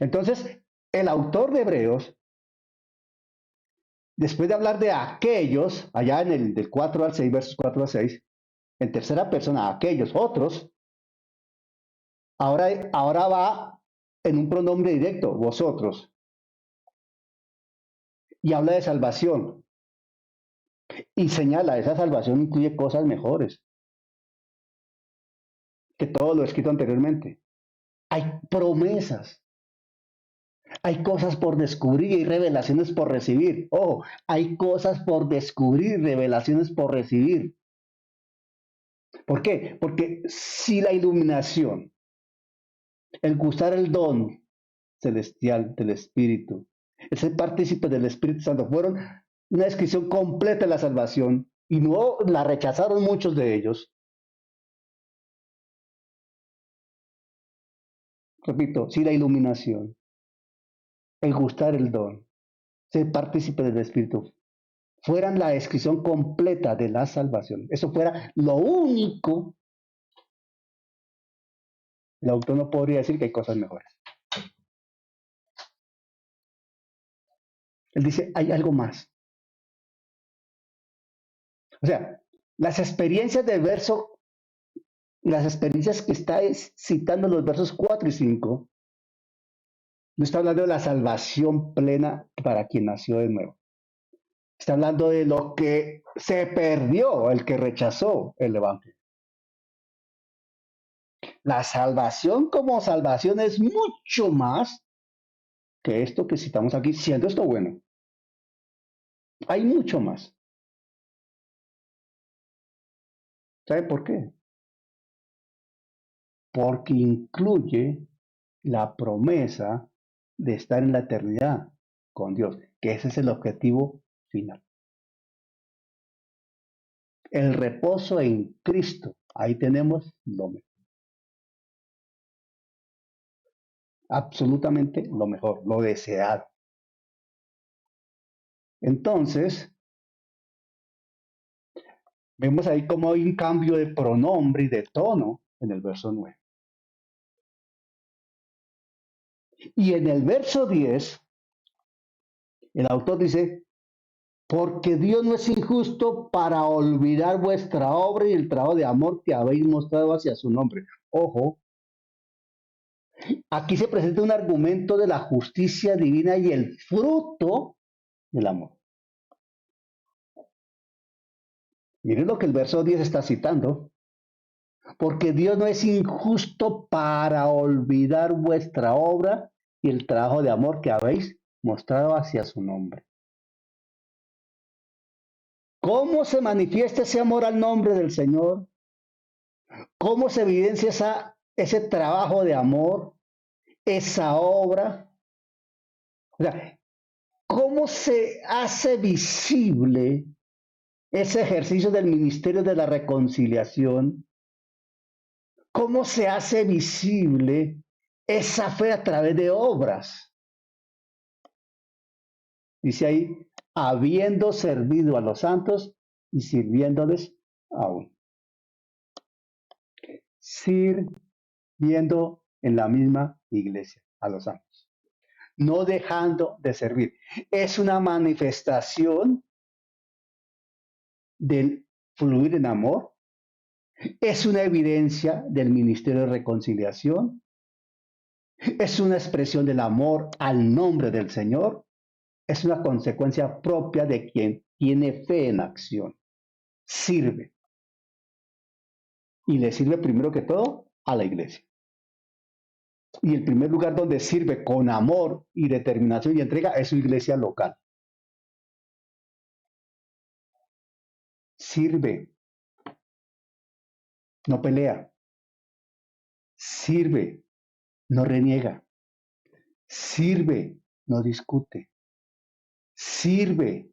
Entonces, el autor de Hebreos, después de hablar de aquellos, allá en el del 4 al 6, versos 4 al 6, en tercera persona, aquellos, otros, ahora va en un pronombre directo, vosotros, y habla de salvación, y señala, esa salvación incluye cosas mejores que todo lo escrito anteriormente. Hay promesas, hay cosas por descubrir y revelaciones por recibir. Ojo, hay cosas por descubrir, revelaciones por recibir. ¿Por qué? Porque si la iluminación, el gustar el don celestial del Espíritu, el ser partícipe del Espíritu Santo, fueron una descripción completa de la salvación y no la rechazaron muchos de ellos. Repito, si la iluminación, el gustar el don, ser partícipe del Espíritu, fueran la descripción completa de la salvación, eso fuera lo único, el autor no podría decir que hay cosas mejores. Él dice, hay algo más. O sea, las experiencias del verso, las experiencias que está citando en los versos 4 y 5, no está hablando de la salvación plena para quien nació de nuevo. Está hablando de lo que se perdió, el que rechazó el Evangelio. La salvación como salvación es mucho más que esto que citamos aquí, siendo esto bueno. Hay mucho más. ¿Sabe por qué? Porque incluye la promesa de estar en la eternidad con Dios, que ese es el objetivo final. El reposo en Cristo, ahí tenemos lo mejor. absolutamente lo mejor, lo deseado. Entonces, vemos ahí cómo hay un cambio de pronombre y de tono en el verso 9. Y en el verso 10, el autor dice, porque Dios no es injusto para olvidar vuestra obra y el trabajo de amor que habéis mostrado hacia su nombre. Ojo, aquí se presenta un argumento de la justicia divina y el fruto del amor. Miren lo que el verso 10 está citando. Porque Dios no es injusto para olvidar vuestra obra y el trabajo de amor que habéis mostrado hacia su nombre. ¿Cómo se manifiesta ese amor al nombre del Señor? ¿Cómo se evidencia ese trabajo de amor, esa obra? O sea, ¿cómo se hace visible ese ejercicio del ministerio de la reconciliación? ¿Cómo se hace visible esa fe a través de obras? Dice ahí, habiendo servido a los santos y sirviéndoles aún. Sirviendo en la misma iglesia a los santos. No dejando de servir. Es una manifestación del fluir en amor. Es una evidencia del ministerio de reconciliación. Es una expresión del amor al nombre del Señor. Es una consecuencia propia de quien tiene fe en acción. Sirve. Y le sirve primero que todo a la iglesia. Y el primer lugar donde sirve con amor y determinación y entrega es su iglesia local. Sirve. No pelea. Sirve. No reniega. Sirve. No discute. Sirve.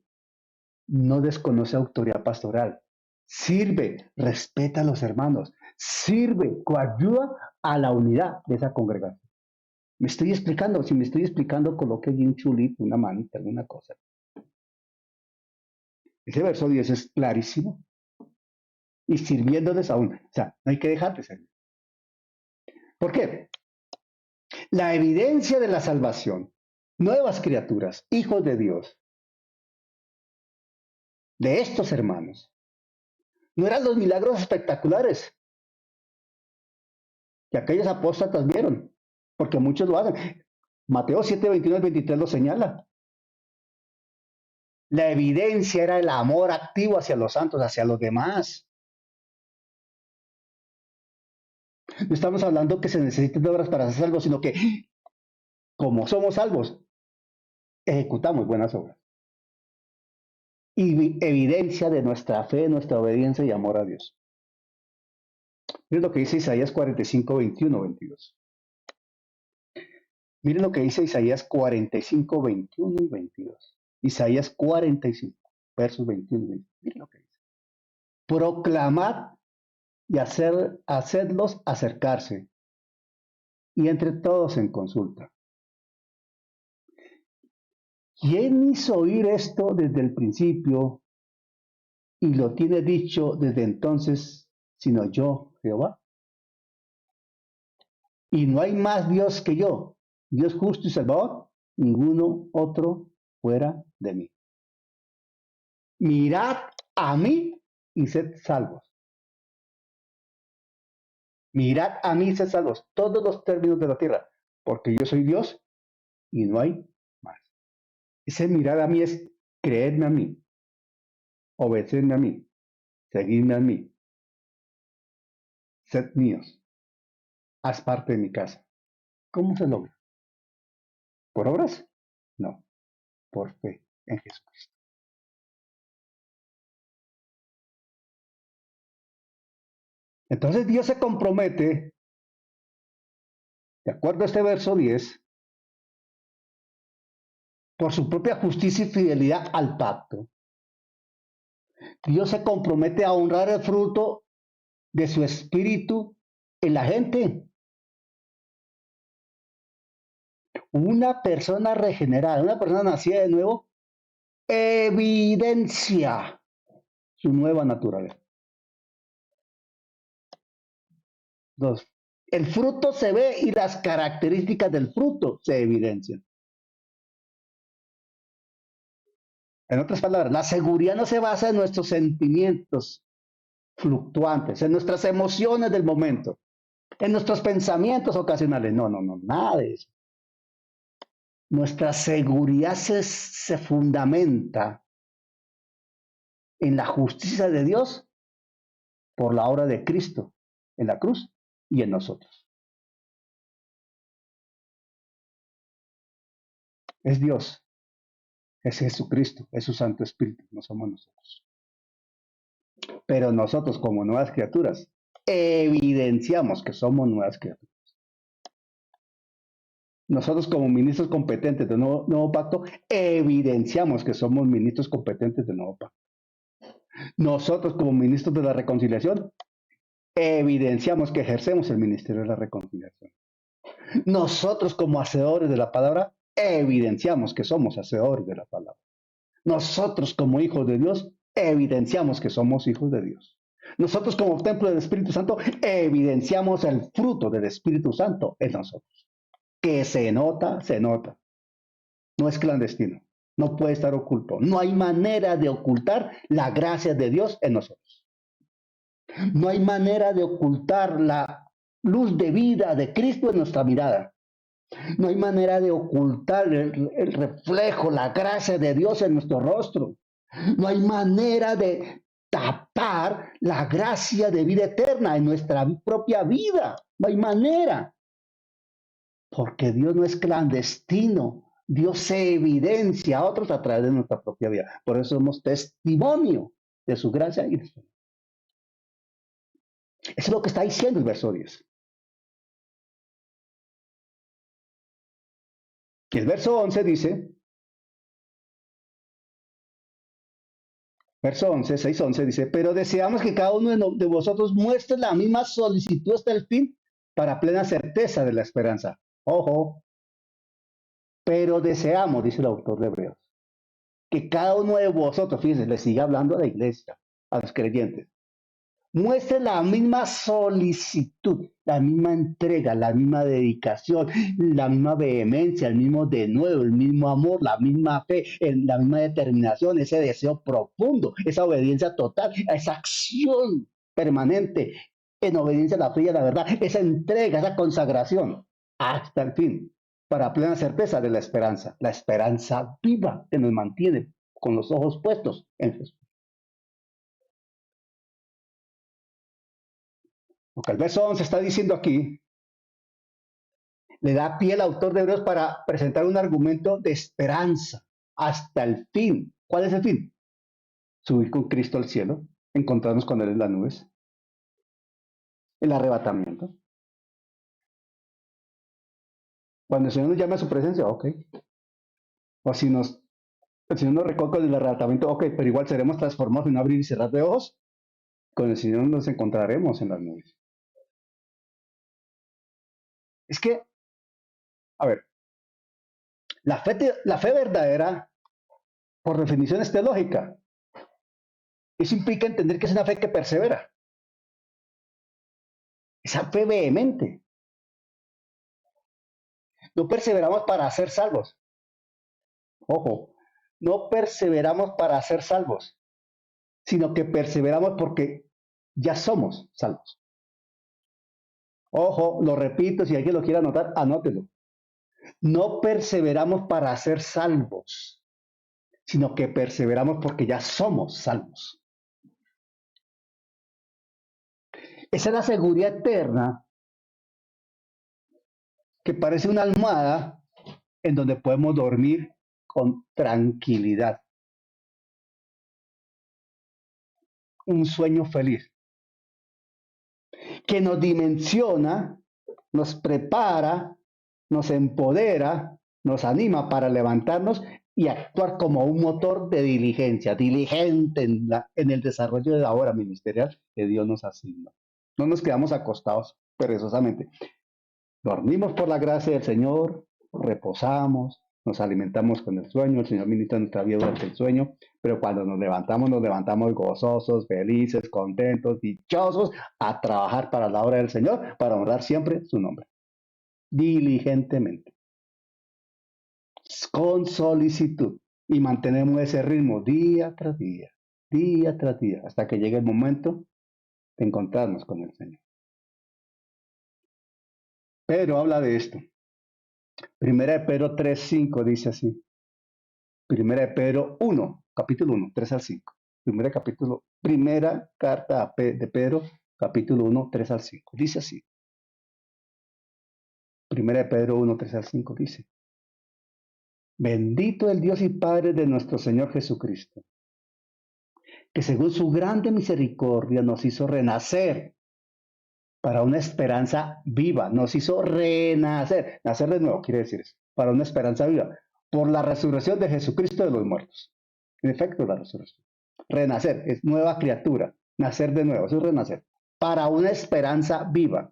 No desconoce autoridad pastoral. Sirve. Respeta a los hermanos. Sirve. Coayuda a la unidad de esa congregación. Me estoy explicando. Si me estoy explicando, coloque allí un chulito, una manita, alguna cosa. Ese verso 10 es clarísimo. Y sirviéndoles aún. O sea, no hay que dejar de servir. ¿Por qué? La evidencia de la salvación, nuevas criaturas, hijos de Dios, de estos hermanos, no eran los milagros espectaculares que aquellos apóstatas vieron, porque muchos lo hacen. Mateo 7, 21 al 23 lo señala. La evidencia era el amor activo hacia los santos, hacia los demás. No estamos hablando que se necesiten de obras para ser salvos, sino que como somos salvos, ejecutamos buenas obras. Y evidencia de nuestra fe, nuestra obediencia y amor a Dios. Miren lo que dice Isaías 45, 21, 22. Miren lo que dice Isaías 45, 21 y 22. Isaías 45, versos 21 y 22. Miren lo que dice. Proclamad y hacedlos acercarse, y entre todos en consulta. ¿Quién hizo oír esto desde el principio y lo tiene dicho desde entonces, sino yo, Jehová? Y no hay más Dios que yo, Dios justo y salvador, ninguno otro fuera de mí. Mirad a mí y sed salvos. Mirad a mí y sed salvos, todos los términos de la tierra, porque yo soy Dios y no hay más. Ese mirar a mí es creerme a mí, obedecerme a mí, seguirme a mí, sed míos, haz parte de mi casa. ¿Cómo se logra? ¿Por obras? No, por fe en Jesucristo. Entonces Dios se compromete, de acuerdo a este verso 10, por su propia justicia y fidelidad al pacto. Dios se compromete a honrar el fruto de su espíritu en la gente. Una persona regenerada, una persona nacida de nuevo, evidencia su nueva naturaleza. Dos, el fruto se ve y las características del fruto se evidencian. En otras palabras, la seguridad no se basa en nuestros sentimientos fluctuantes, en nuestras emociones del momento, en nuestros pensamientos ocasionales. No, no, no, nada de eso. Nuestra seguridad se fundamenta en la justicia de Dios por la obra de Cristo en la cruz y en nosotros. Es Dios, es Jesucristo, es su Santo Espíritu, no somos nosotros. Pero nosotros como nuevas criaturas evidenciamos que somos nuevas criaturas. Nosotros como ministros competentes del nuevo pacto evidenciamos que somos ministros competentes del nuevo pacto. Nosotros como ministros de la reconciliación evidenciamos que ejercemos el ministerio de la reconciliación. Nosotros como hacedores de la palabra evidenciamos que somos hacedores de la palabra. Nosotros como hijos de Dios evidenciamos que somos hijos de Dios. Nosotros como templo del Espíritu Santo evidenciamos el fruto del Espíritu Santo en nosotros. Que se nota, se nota. No es clandestino, no puede estar oculto. No hay manera de ocultar la gracia de Dios en nosotros. No hay manera de ocultar la luz de vida de Cristo en nuestra mirada. No hay manera de ocultar el reflejo, la gracia de Dios en nuestro rostro. No hay manera de tapar la gracia de vida eterna en nuestra propia vida. No hay manera. Porque Dios no es clandestino. Dios se evidencia a otros a través de nuestra propia vida. Por eso somos testimonio de su gracia y de su amor. Eso es lo que está diciendo el verso 10. Y el verso 11 dice, verso 11, 6:11 dice, pero deseamos que cada uno de vosotros muestre la misma solicitud hasta el fin para plena certeza de la esperanza. Ojo, pero deseamos, dice el autor de Hebreos, que cada uno de vosotros, fíjense, le sigue hablando a la iglesia, a los creyentes, muestre la misma solicitud, la misma entrega, la misma dedicación, la misma vehemencia, el mismo denuedo, el mismo amor, la misma fe, la misma determinación, ese deseo profundo, esa obediencia total, esa acción permanente en obediencia a la fe y a la verdad, esa entrega, esa consagración hasta el fin, para plena certeza de la esperanza viva que nos mantiene con los ojos puestos en Jesús. Lo que el verso 11 está diciendo aquí, le da pie al autor de Hebreos para presentar un argumento de esperanza hasta el fin. ¿Cuál es el fin? Subir con Cristo al cielo, encontrarnos con Él en las nubes, el arrebatamiento. Cuando el Señor nos llame a su presencia, ok. O si el Señor nos recoge con el arrebatamiento, ok, pero igual seremos transformados en un abrir y cerrar de ojos. Con el Señor nos encontraremos en las nubes. Es que, a ver, la fe verdadera, por definición, es teológica. Eso implica entender que es una fe que persevera. Esa fe vehemente. No perseveramos para ser salvos. Ojo, no perseveramos para ser salvos, sino que perseveramos porque ya somos salvos. Ojo, lo repito, si alguien lo quiere anotar, anótelo. No perseveramos para ser salvos, sino que perseveramos porque ya somos salvos. Esa es la seguridad eterna que parece una almohada en donde podemos dormir con tranquilidad. Un sueño feliz que nos dimensiona, nos prepara, nos empodera, nos anima para levantarnos y actuar como un motor de diligencia, diligente en el desarrollo de la obra ministerial que Dios nos asigna. No nos quedamos acostados perezosamente. Dormimos por la gracia del Señor, reposamos, nos alimentamos con el sueño, el Señor ministra nuestra vida durante el sueño, pero cuando nos levantamos gozosos, felices, contentos, dichosos, a trabajar para la obra del Señor, para honrar siempre su nombre, diligentemente, con solicitud, y mantenemos ese ritmo día tras día, hasta que llegue el momento de encontrarnos con el Señor. Pedro habla de esto. Primera de Pedro 3:5 dice así. Primera de Pedro 1, capítulo 1, 3 al 5. Primera carta de Pedro, capítulo 1, 3 al 5. Dice así. Primera de Pedro 1, 3 al 5 dice. Bendito el Dios y Padre de nuestro Señor Jesucristo, que según su grande misericordia nos hizo renacer para una esperanza viva. Nos hizo renacer. Nacer de nuevo quiere decir eso. Para una esperanza viva. Por la resurrección de Jesucristo de los muertos. En efecto, la resurrección. Renacer es nueva criatura. Nacer de nuevo. Eso es renacer. Para una esperanza viva.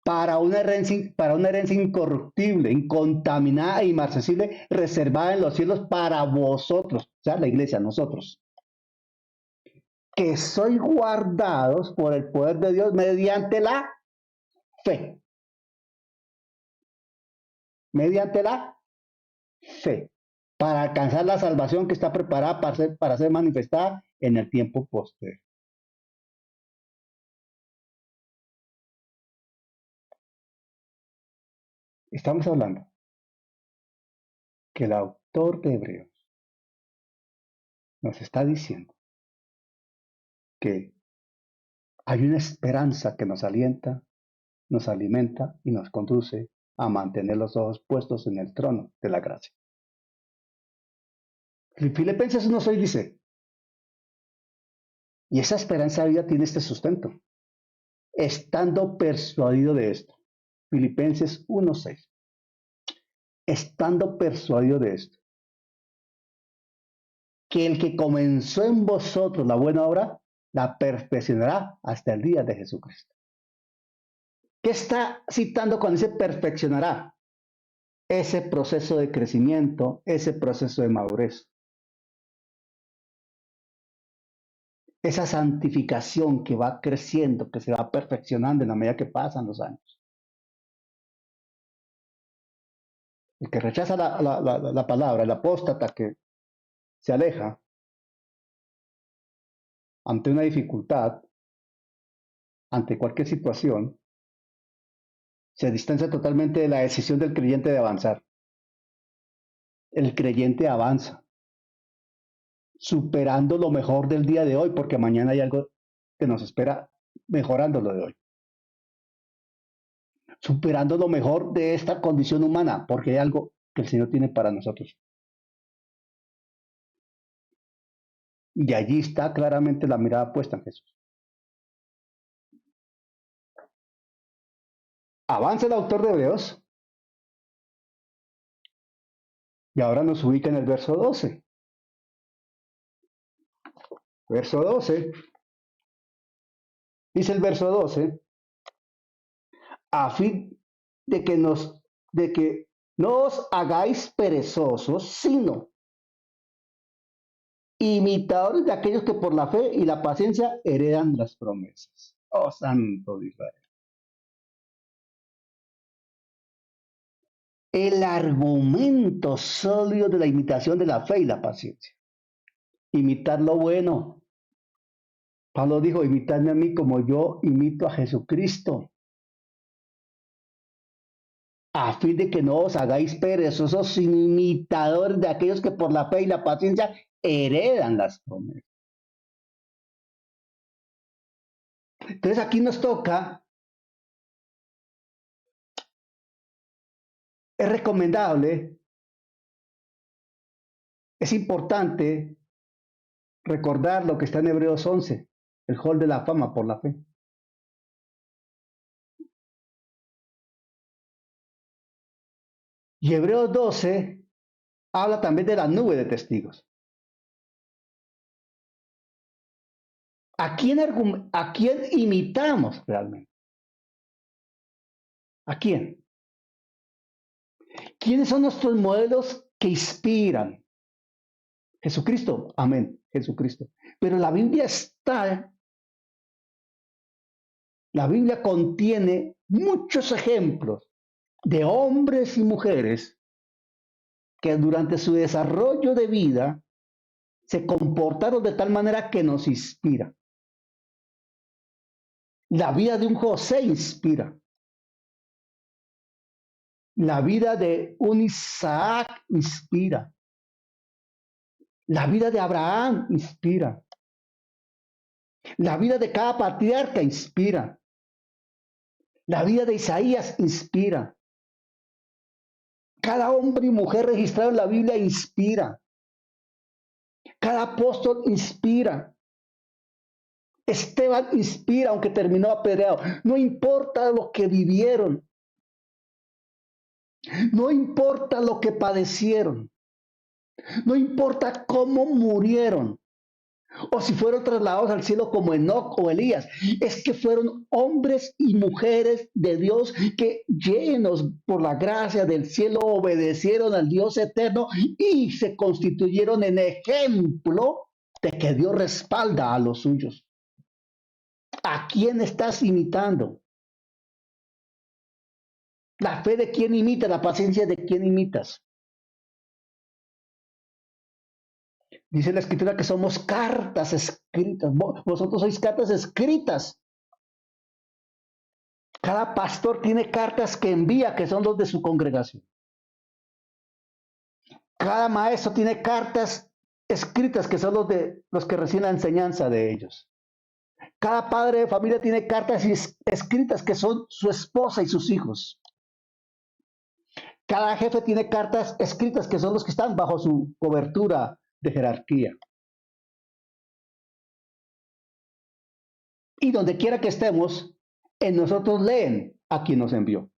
Para una herencia incorruptible, incontaminada e inmarcesible, reservada en los cielos para vosotros. O sea, la iglesia, nosotros. Que sois guardados por el poder de Dios mediante la fe. Mediante la fe. Para alcanzar la salvación que está preparada para ser manifestada en el tiempo posterior. Estamos hablando que el autor de Hebreos nos está diciendo que hay una esperanza que nos alienta, nos alimenta y nos conduce a mantener los ojos puestos en el trono de la gracia. Filipenses 1:6 dice, y esa esperanza viva tiene este sustento, estando persuadido de esto. Filipenses 1:6. Estando persuadido de esto, que el que comenzó en vosotros la buena obra, la perfeccionará hasta el día de Jesucristo. ¿Qué está citando con ese perfeccionará? Ese proceso de crecimiento, ese proceso de madurez. Esa santificación que va creciendo, que se va perfeccionando en la medida que pasan los años. El que rechaza la palabra, el apóstata que se aleja ante una dificultad, ante cualquier situación, se distancia totalmente de la decisión del creyente de avanzar. El creyente avanza, superando lo mejor del día de hoy, porque mañana hay algo que nos espera mejorando lo de hoy. Superando lo mejor de esta condición humana, porque hay algo que el Señor tiene para nosotros. Y allí está claramente la mirada puesta en Jesús. Avanza el autor de Hebreos y ahora nos ubica en el verso 12. Verso 12. Dice el verso 12, a fin de que no os hagáis perezosos, sino imitadores de aquellos que por la fe y la paciencia heredan las promesas. Oh, Santo de Israel. El argumento sólido de la imitación de la fe y la paciencia. Imitar lo bueno. Pablo dijo, imitadme a mí como yo imito a Jesucristo. A fin de que no os hagáis perezosos, sino imitadores de aquellos que por la fe y la paciencia heredan las promesas. Entonces aquí nos toca, es recomendable, es importante recordar lo que está en Hebreos 11, el hall de la fama por la fe. Y Hebreos 12 habla también de la nube de testigos. ¿A quién imitamos realmente? ¿A quién? ¿Quiénes son nuestros modelos que inspiran? Jesucristo, amén, Jesucristo. Pero la Biblia contiene muchos ejemplos de hombres y mujeres que durante su desarrollo de vida se comportaron de tal manera que nos inspira. La vida de un José inspira. La vida de un Isaac inspira. La vida de Abraham inspira. La vida de cada patriarca inspira. La vida de Isaías inspira. Cada hombre y mujer registrado en la Biblia inspira. Cada apóstol inspira. Esteban inspira, aunque terminó apedreado. No importa lo que vivieron. No importa lo que padecieron. No importa cómo murieron. O si fueron trasladados al cielo como Enoc o Elías. Es que fueron hombres y mujeres de Dios que, llenos por la gracia del cielo, obedecieron al Dios eterno y se constituyeron en ejemplo de que Dios respalda a los suyos. ¿A quién estás imitando? La fe de quién imita, la paciencia de quién imitas. Dice la escritura que somos cartas escritas. Vosotros sois cartas escritas. Cada pastor tiene cartas que envía, que son los de su congregación. Cada maestro tiene cartas escritas, que son los que reciben la enseñanza de ellos. Cada padre de familia tiene cartas escritas, que son su esposa y sus hijos. Cada jefe tiene cartas escritas, que son los que están bajo su cobertura de jerarquía. Y donde quiera que estemos, en nosotros leen a quien nos envió.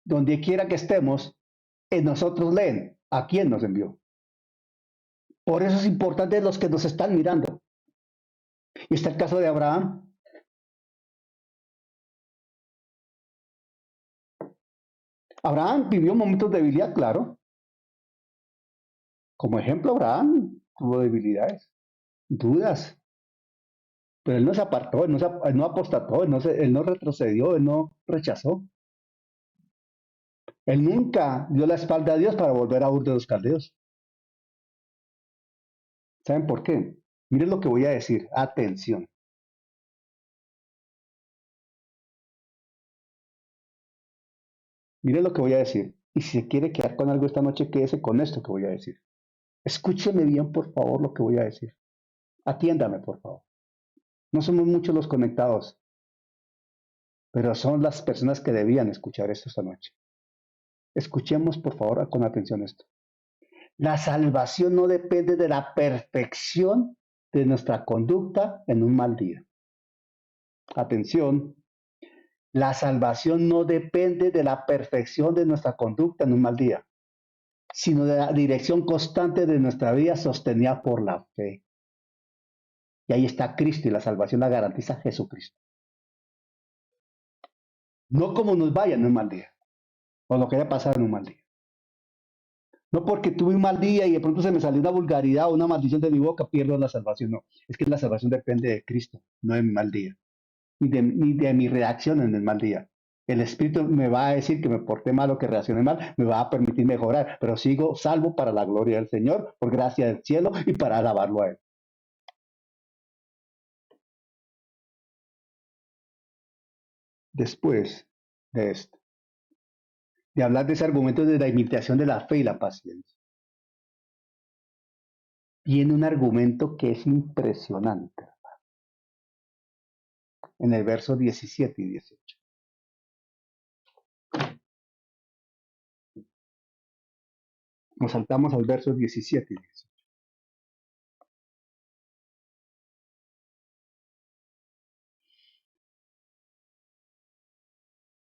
Donde quiera que estemos, en nosotros leen a quien nos envió. Por eso es importante los que nos están mirando. Y está el caso de Abraham. Abraham vivió momentos de debilidad, claro. Como ejemplo, Abraham tuvo debilidades, dudas. Pero él no se apartó, él no apostató, él no retrocedió, él no rechazó. Él nunca dio la espalda a Dios para volver a Ur de los Caldeos. ¿Saben por qué? Miren lo que voy a decir. Atención. Miren lo que voy a decir. Y si se quiere quedar con algo esta noche, quédese con esto que voy a decir. Escúcheme bien, por favor, lo que voy a decir. Atiéndame, por favor. No somos muchos los conectados, pero son las personas que debían escuchar esto esta noche. Escuchemos, por favor, con atención esto. La salvación no depende de la perfección de nuestra conducta en un mal día. Atención, la salvación no depende de la perfección de nuestra conducta en un mal día, sino de la dirección constante de nuestra vida sostenida por la fe. Y ahí está Cristo, y la salvación la garantiza Jesucristo. No como nos vaya en un mal día, o lo que haya pasado en un mal día. No porque tuve un mal día y de pronto se me salió una vulgaridad o una maldición de mi boca, pierdo la salvación. No, es que la salvación depende de Cristo, no de mi mal día, ni de mi reacción en el mal día. El Espíritu me va a decir que me porté mal o que reaccioné mal, me va a permitir mejorar, pero sigo salvo para la gloria del Señor, por gracia del cielo y para alabarlo a Él. Después de esto, de hablar de ese argumento de la imitación de la fe y la paciencia, viene un argumento que es impresionante en el verso 17 y 18. Nos saltamos al verso 17 y 18.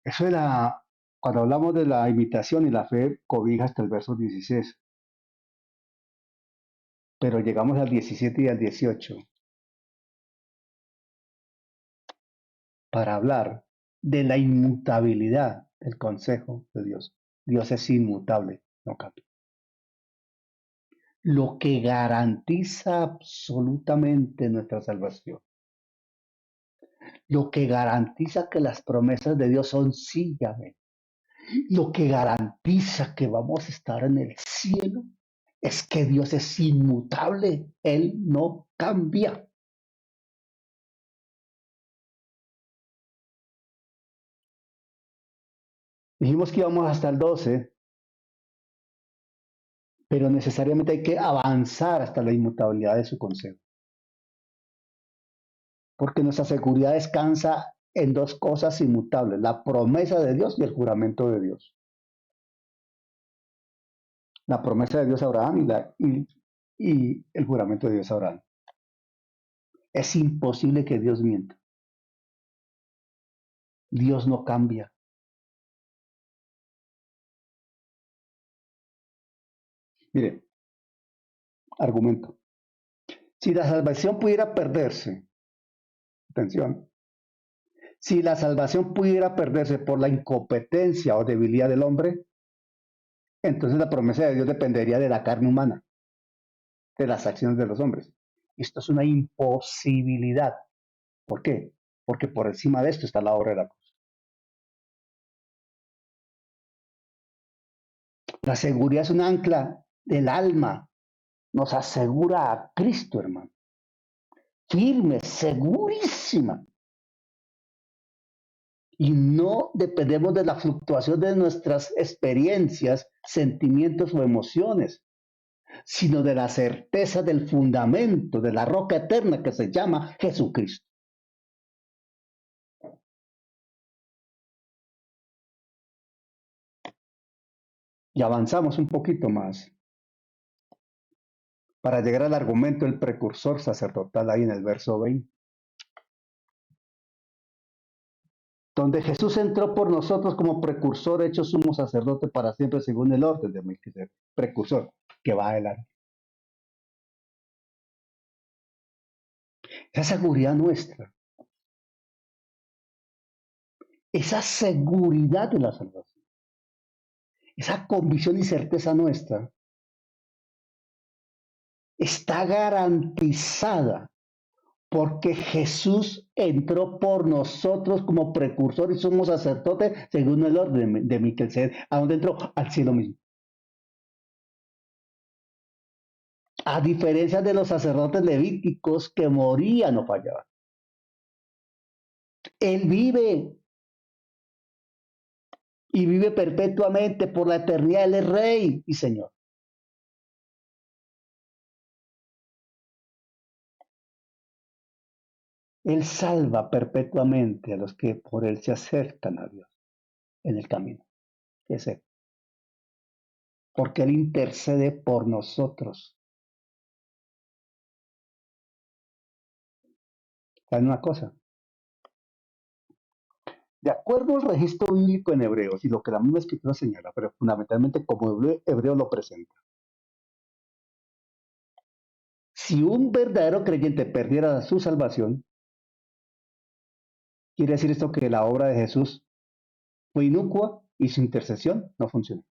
Eso era, cuando hablamos de la imitación y la fe, cobija hasta el verso 16. Pero llegamos al 17 y al 18 para hablar de la inmutabilidad del consejo de Dios. Dios es inmutable, no cambia. Lo que garantiza absolutamente nuestra salvación, lo que garantiza que las promesas de Dios son sí y amén, lo que garantiza que vamos a estar en el cielo, es que Dios es inmutable, Él no cambia. Dijimos que íbamos hasta el 12, pero necesariamente hay que avanzar hasta la inmutabilidad de su consejo. Porque nuestra seguridad descansa en dos cosas inmutables, la promesa de Dios y el juramento de Dios. La promesa de Dios a Abraham y el juramento de Dios a Abraham. Es imposible que Dios mienta. Dios no cambia. Mire, argumento. Si la salvación pudiera perderse, atención, si la salvación pudiera perderse por la incompetencia o debilidad del hombre, entonces la promesa de Dios dependería de la carne humana, de las acciones de los hombres. Esto es una imposibilidad. ¿Por qué? Porque por encima de esto está la obra de la cruz. La seguridad es un ancla del alma. Nos asegura a Cristo, hermano. Firme, segurísima. Y no dependemos de la fluctuación de nuestras experiencias, sentimientos o emociones, sino de la certeza del fundamento, de la roca eterna que se llama Jesucristo. Y avanzamos un poquito más para llegar al argumento del precursor sacerdotal ahí en el verso 20, donde Jesús entró por nosotros como precursor, hecho sumo sacerdote para siempre según el orden de Melquisedec, precursor que va adelante. Esa seguridad nuestra, esa seguridad de la salvación, esa convicción y certeza nuestra está garantizada porque Jesús entró por nosotros como precursor y somos sacerdotes según el orden de Melquisedec. ¿A dónde entró? Al cielo mismo. A diferencia de los sacerdotes levíticos que morían o fallaban. Él vive y vive perpetuamente por la eternidad. Él es Rey y Señor. Él salva perpetuamente a los que por Él se acercan a Dios en el camino. Es Él. Porque Él intercede por nosotros. ¿Saben una cosa? De acuerdo al registro bíblico en Hebreos y lo que la misma escritura señala, pero fundamentalmente como Hebreo lo presenta. Si un verdadero creyente perdiera su salvación, quiere decir esto que la obra de Jesús fue inocua y su intercesión no funcionó.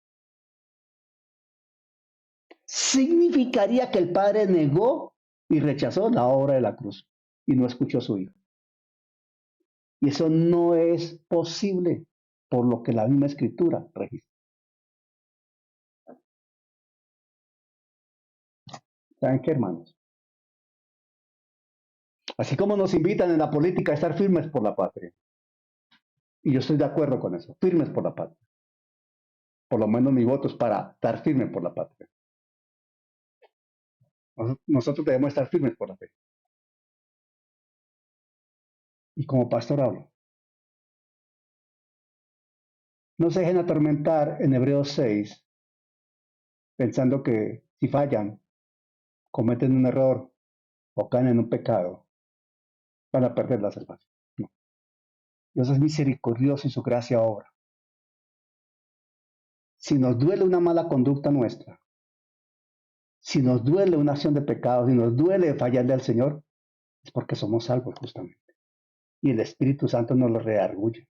Significaría que el Padre negó y rechazó la obra de la cruz y no escuchó a su Hijo. Y eso no es posible por lo que la misma escritura registra. ¿Saben qué, hermanos? Así como nos invitan en la política a estar firmes por la patria, y yo estoy de acuerdo con eso, firmes por la patria. Por lo menos mi voto es para estar firme por la patria. Nosotros debemos estar firmes por la fe. Y como pastor hablo. No se dejen atormentar en Hebreos 6, pensando que si fallan, cometen un error o caen en un pecado, van a perder la salvación. No. Dios es misericordioso y su gracia obra. Si nos duele una mala conducta nuestra, si nos duele una acción de pecado, si nos duele fallarle al Señor, es porque somos salvos justamente. Y el Espíritu Santo nos lo redarguye.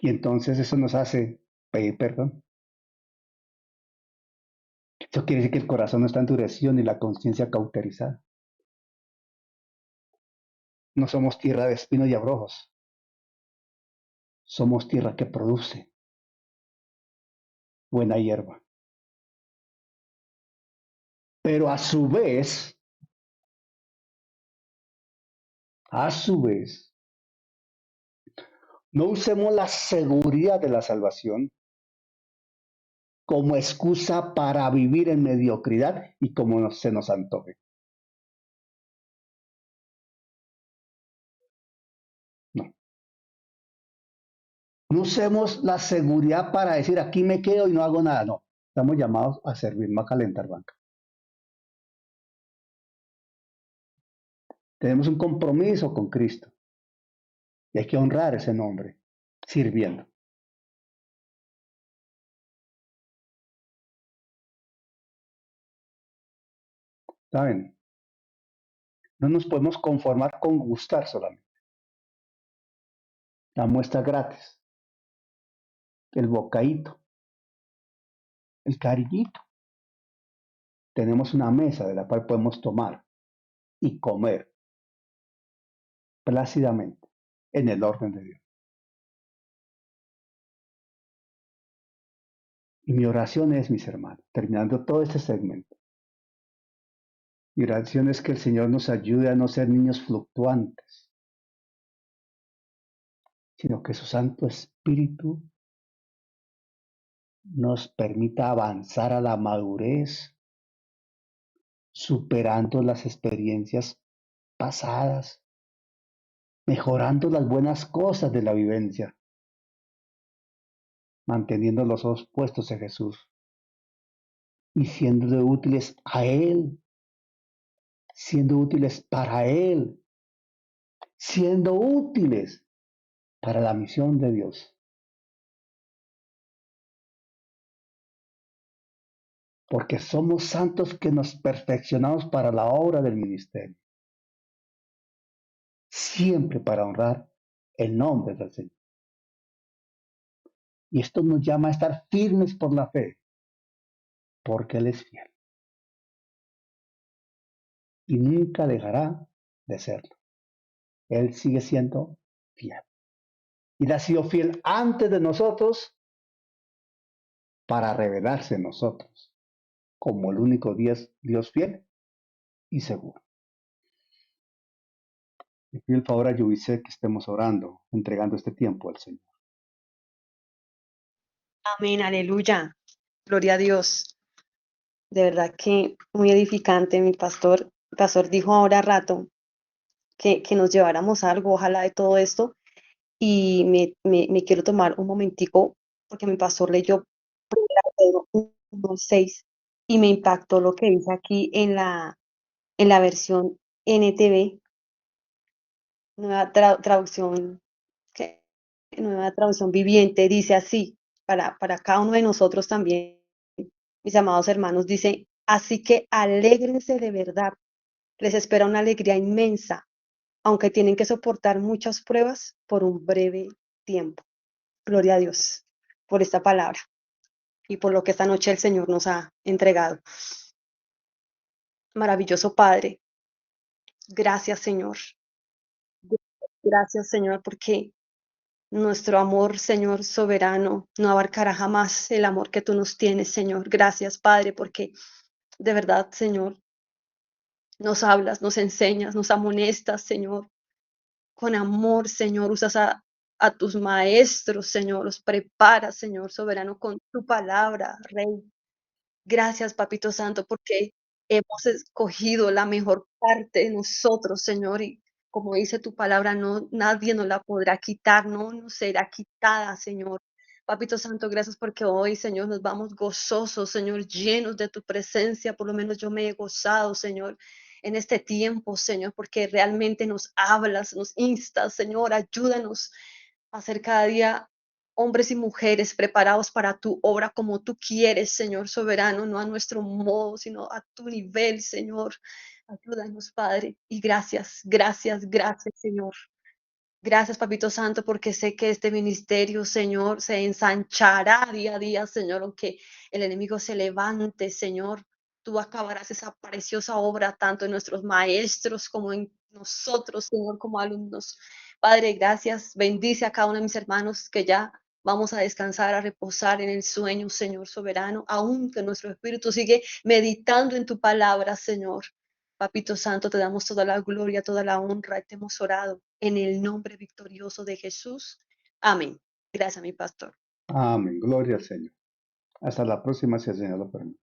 Y entonces eso nos hace pedir perdón. Eso quiere decir que el corazón no está endurecido ni la conciencia cauterizada. No somos tierra de espinos y abrojos. Somos tierra que produce buena hierba. Pero a su vez, no usemos la seguridad de la salvación como excusa para vivir en mediocridad y como se nos antoje. No. No usemos la seguridad para decir aquí me quedo y no hago nada. No. Estamos llamados a servir, no a calentar banca. Tenemos un compromiso con Cristo y hay que honrar ese nombre, sirviendo. ¿Saben? No nos podemos conformar con gustar solamente. La muestra gratis, el bocadito, el cariñito. Tenemos una mesa de la cual podemos tomar y comer plácidamente en el orden de Dios. Y mi oración es, mis hermanos, terminando todo este segmento, mi oración es que el Señor nos ayude a no ser niños fluctuantes, sino que su Santo Espíritu nos permita avanzar a la madurez, superando las experiencias pasadas, mejorando las buenas cosas de la vivencia, manteniendo los ojos puestos en Jesús y siendo de útiles a Él, siendo útiles para Él, siendo útiles para la misión de Dios. Porque somos santos que nos perfeccionamos para la obra del ministerio, siempre para honrar el nombre del Señor. Y esto nos llama a estar firmes por la fe, porque Él es fiel y nunca dejará de serlo. Él sigue siendo fiel. Y Él ha sido fiel antes de nosotros para revelarse en nosotros como el único Dios fiel y seguro. Le pido el favor a Yubice que estemos orando, entregando este tiempo al Señor. Amén, aleluya. Gloria a Dios. De verdad que muy edificante, mi pastor. El pastor dijo ahora rato que nos lleváramos algo, ojalá de todo esto. Y me quiero tomar un momentico porque mi pastor leyó Primera de Pedro 1:6 y me impactó lo que dice aquí en la versión NTV, nueva traducción, ¿qué? Nueva traducción viviente, dice así, para cada uno de nosotros también, mis amados hermanos, dice, así que alégrense de verdad, les espera una alegría inmensa, aunque tienen que soportar muchas pruebas por un breve tiempo. Gloria a Dios por esta palabra y por lo que esta noche el Señor nos ha entregado. Maravilloso Padre, gracias Señor. Gracias Señor porque nuestro amor, Señor soberano, no abarcará jamás el amor que tú nos tienes, Señor. Gracias, Padre, porque de verdad, Señor, nos hablas, nos enseñas, nos amonestas, Señor, con amor, Señor. Usas a tus maestros, Señor, los preparas, Señor soberano, con tu palabra, Rey. Gracias, Papito Santo, porque hemos escogido la mejor parte de nosotros, Señor, y como dice tu palabra, no, nadie nos la podrá quitar, no nos será quitada, Señor. Papito Santo, gracias porque hoy, Señor, nos vamos gozosos, Señor, llenos de tu presencia. Por lo menos yo me he gozado, Señor, en este tiempo, Señor, porque realmente nos hablas, nos instas, Señor, ayúdanos a ser cada día hombres y mujeres preparados para tu obra como tú quieres, Señor soberano, no a nuestro modo, sino a tu nivel, Señor. Ayúdanos, Padre. Y gracias, gracias, gracias, Señor. Gracias, Papito Santo, porque sé que este ministerio, Señor, se ensanchará día a día, Señor, aunque el enemigo se levante, Señor. Tú acabarás esa preciosa obra tanto en nuestros maestros como en nosotros, Señor, como alumnos. Padre, gracias. Bendice a cada uno de mis hermanos que ya vamos a descansar, a reposar en el sueño, Señor soberano, aún que nuestro espíritu sigue meditando en tu palabra, Señor. Papito Santo, te damos toda la gloria, toda la honra, te hemos orado en el nombre victorioso de Jesús. Amén. Gracias, mi pastor. Amén. Gloria al Señor. Hasta la próxima, si el Señor lo permite.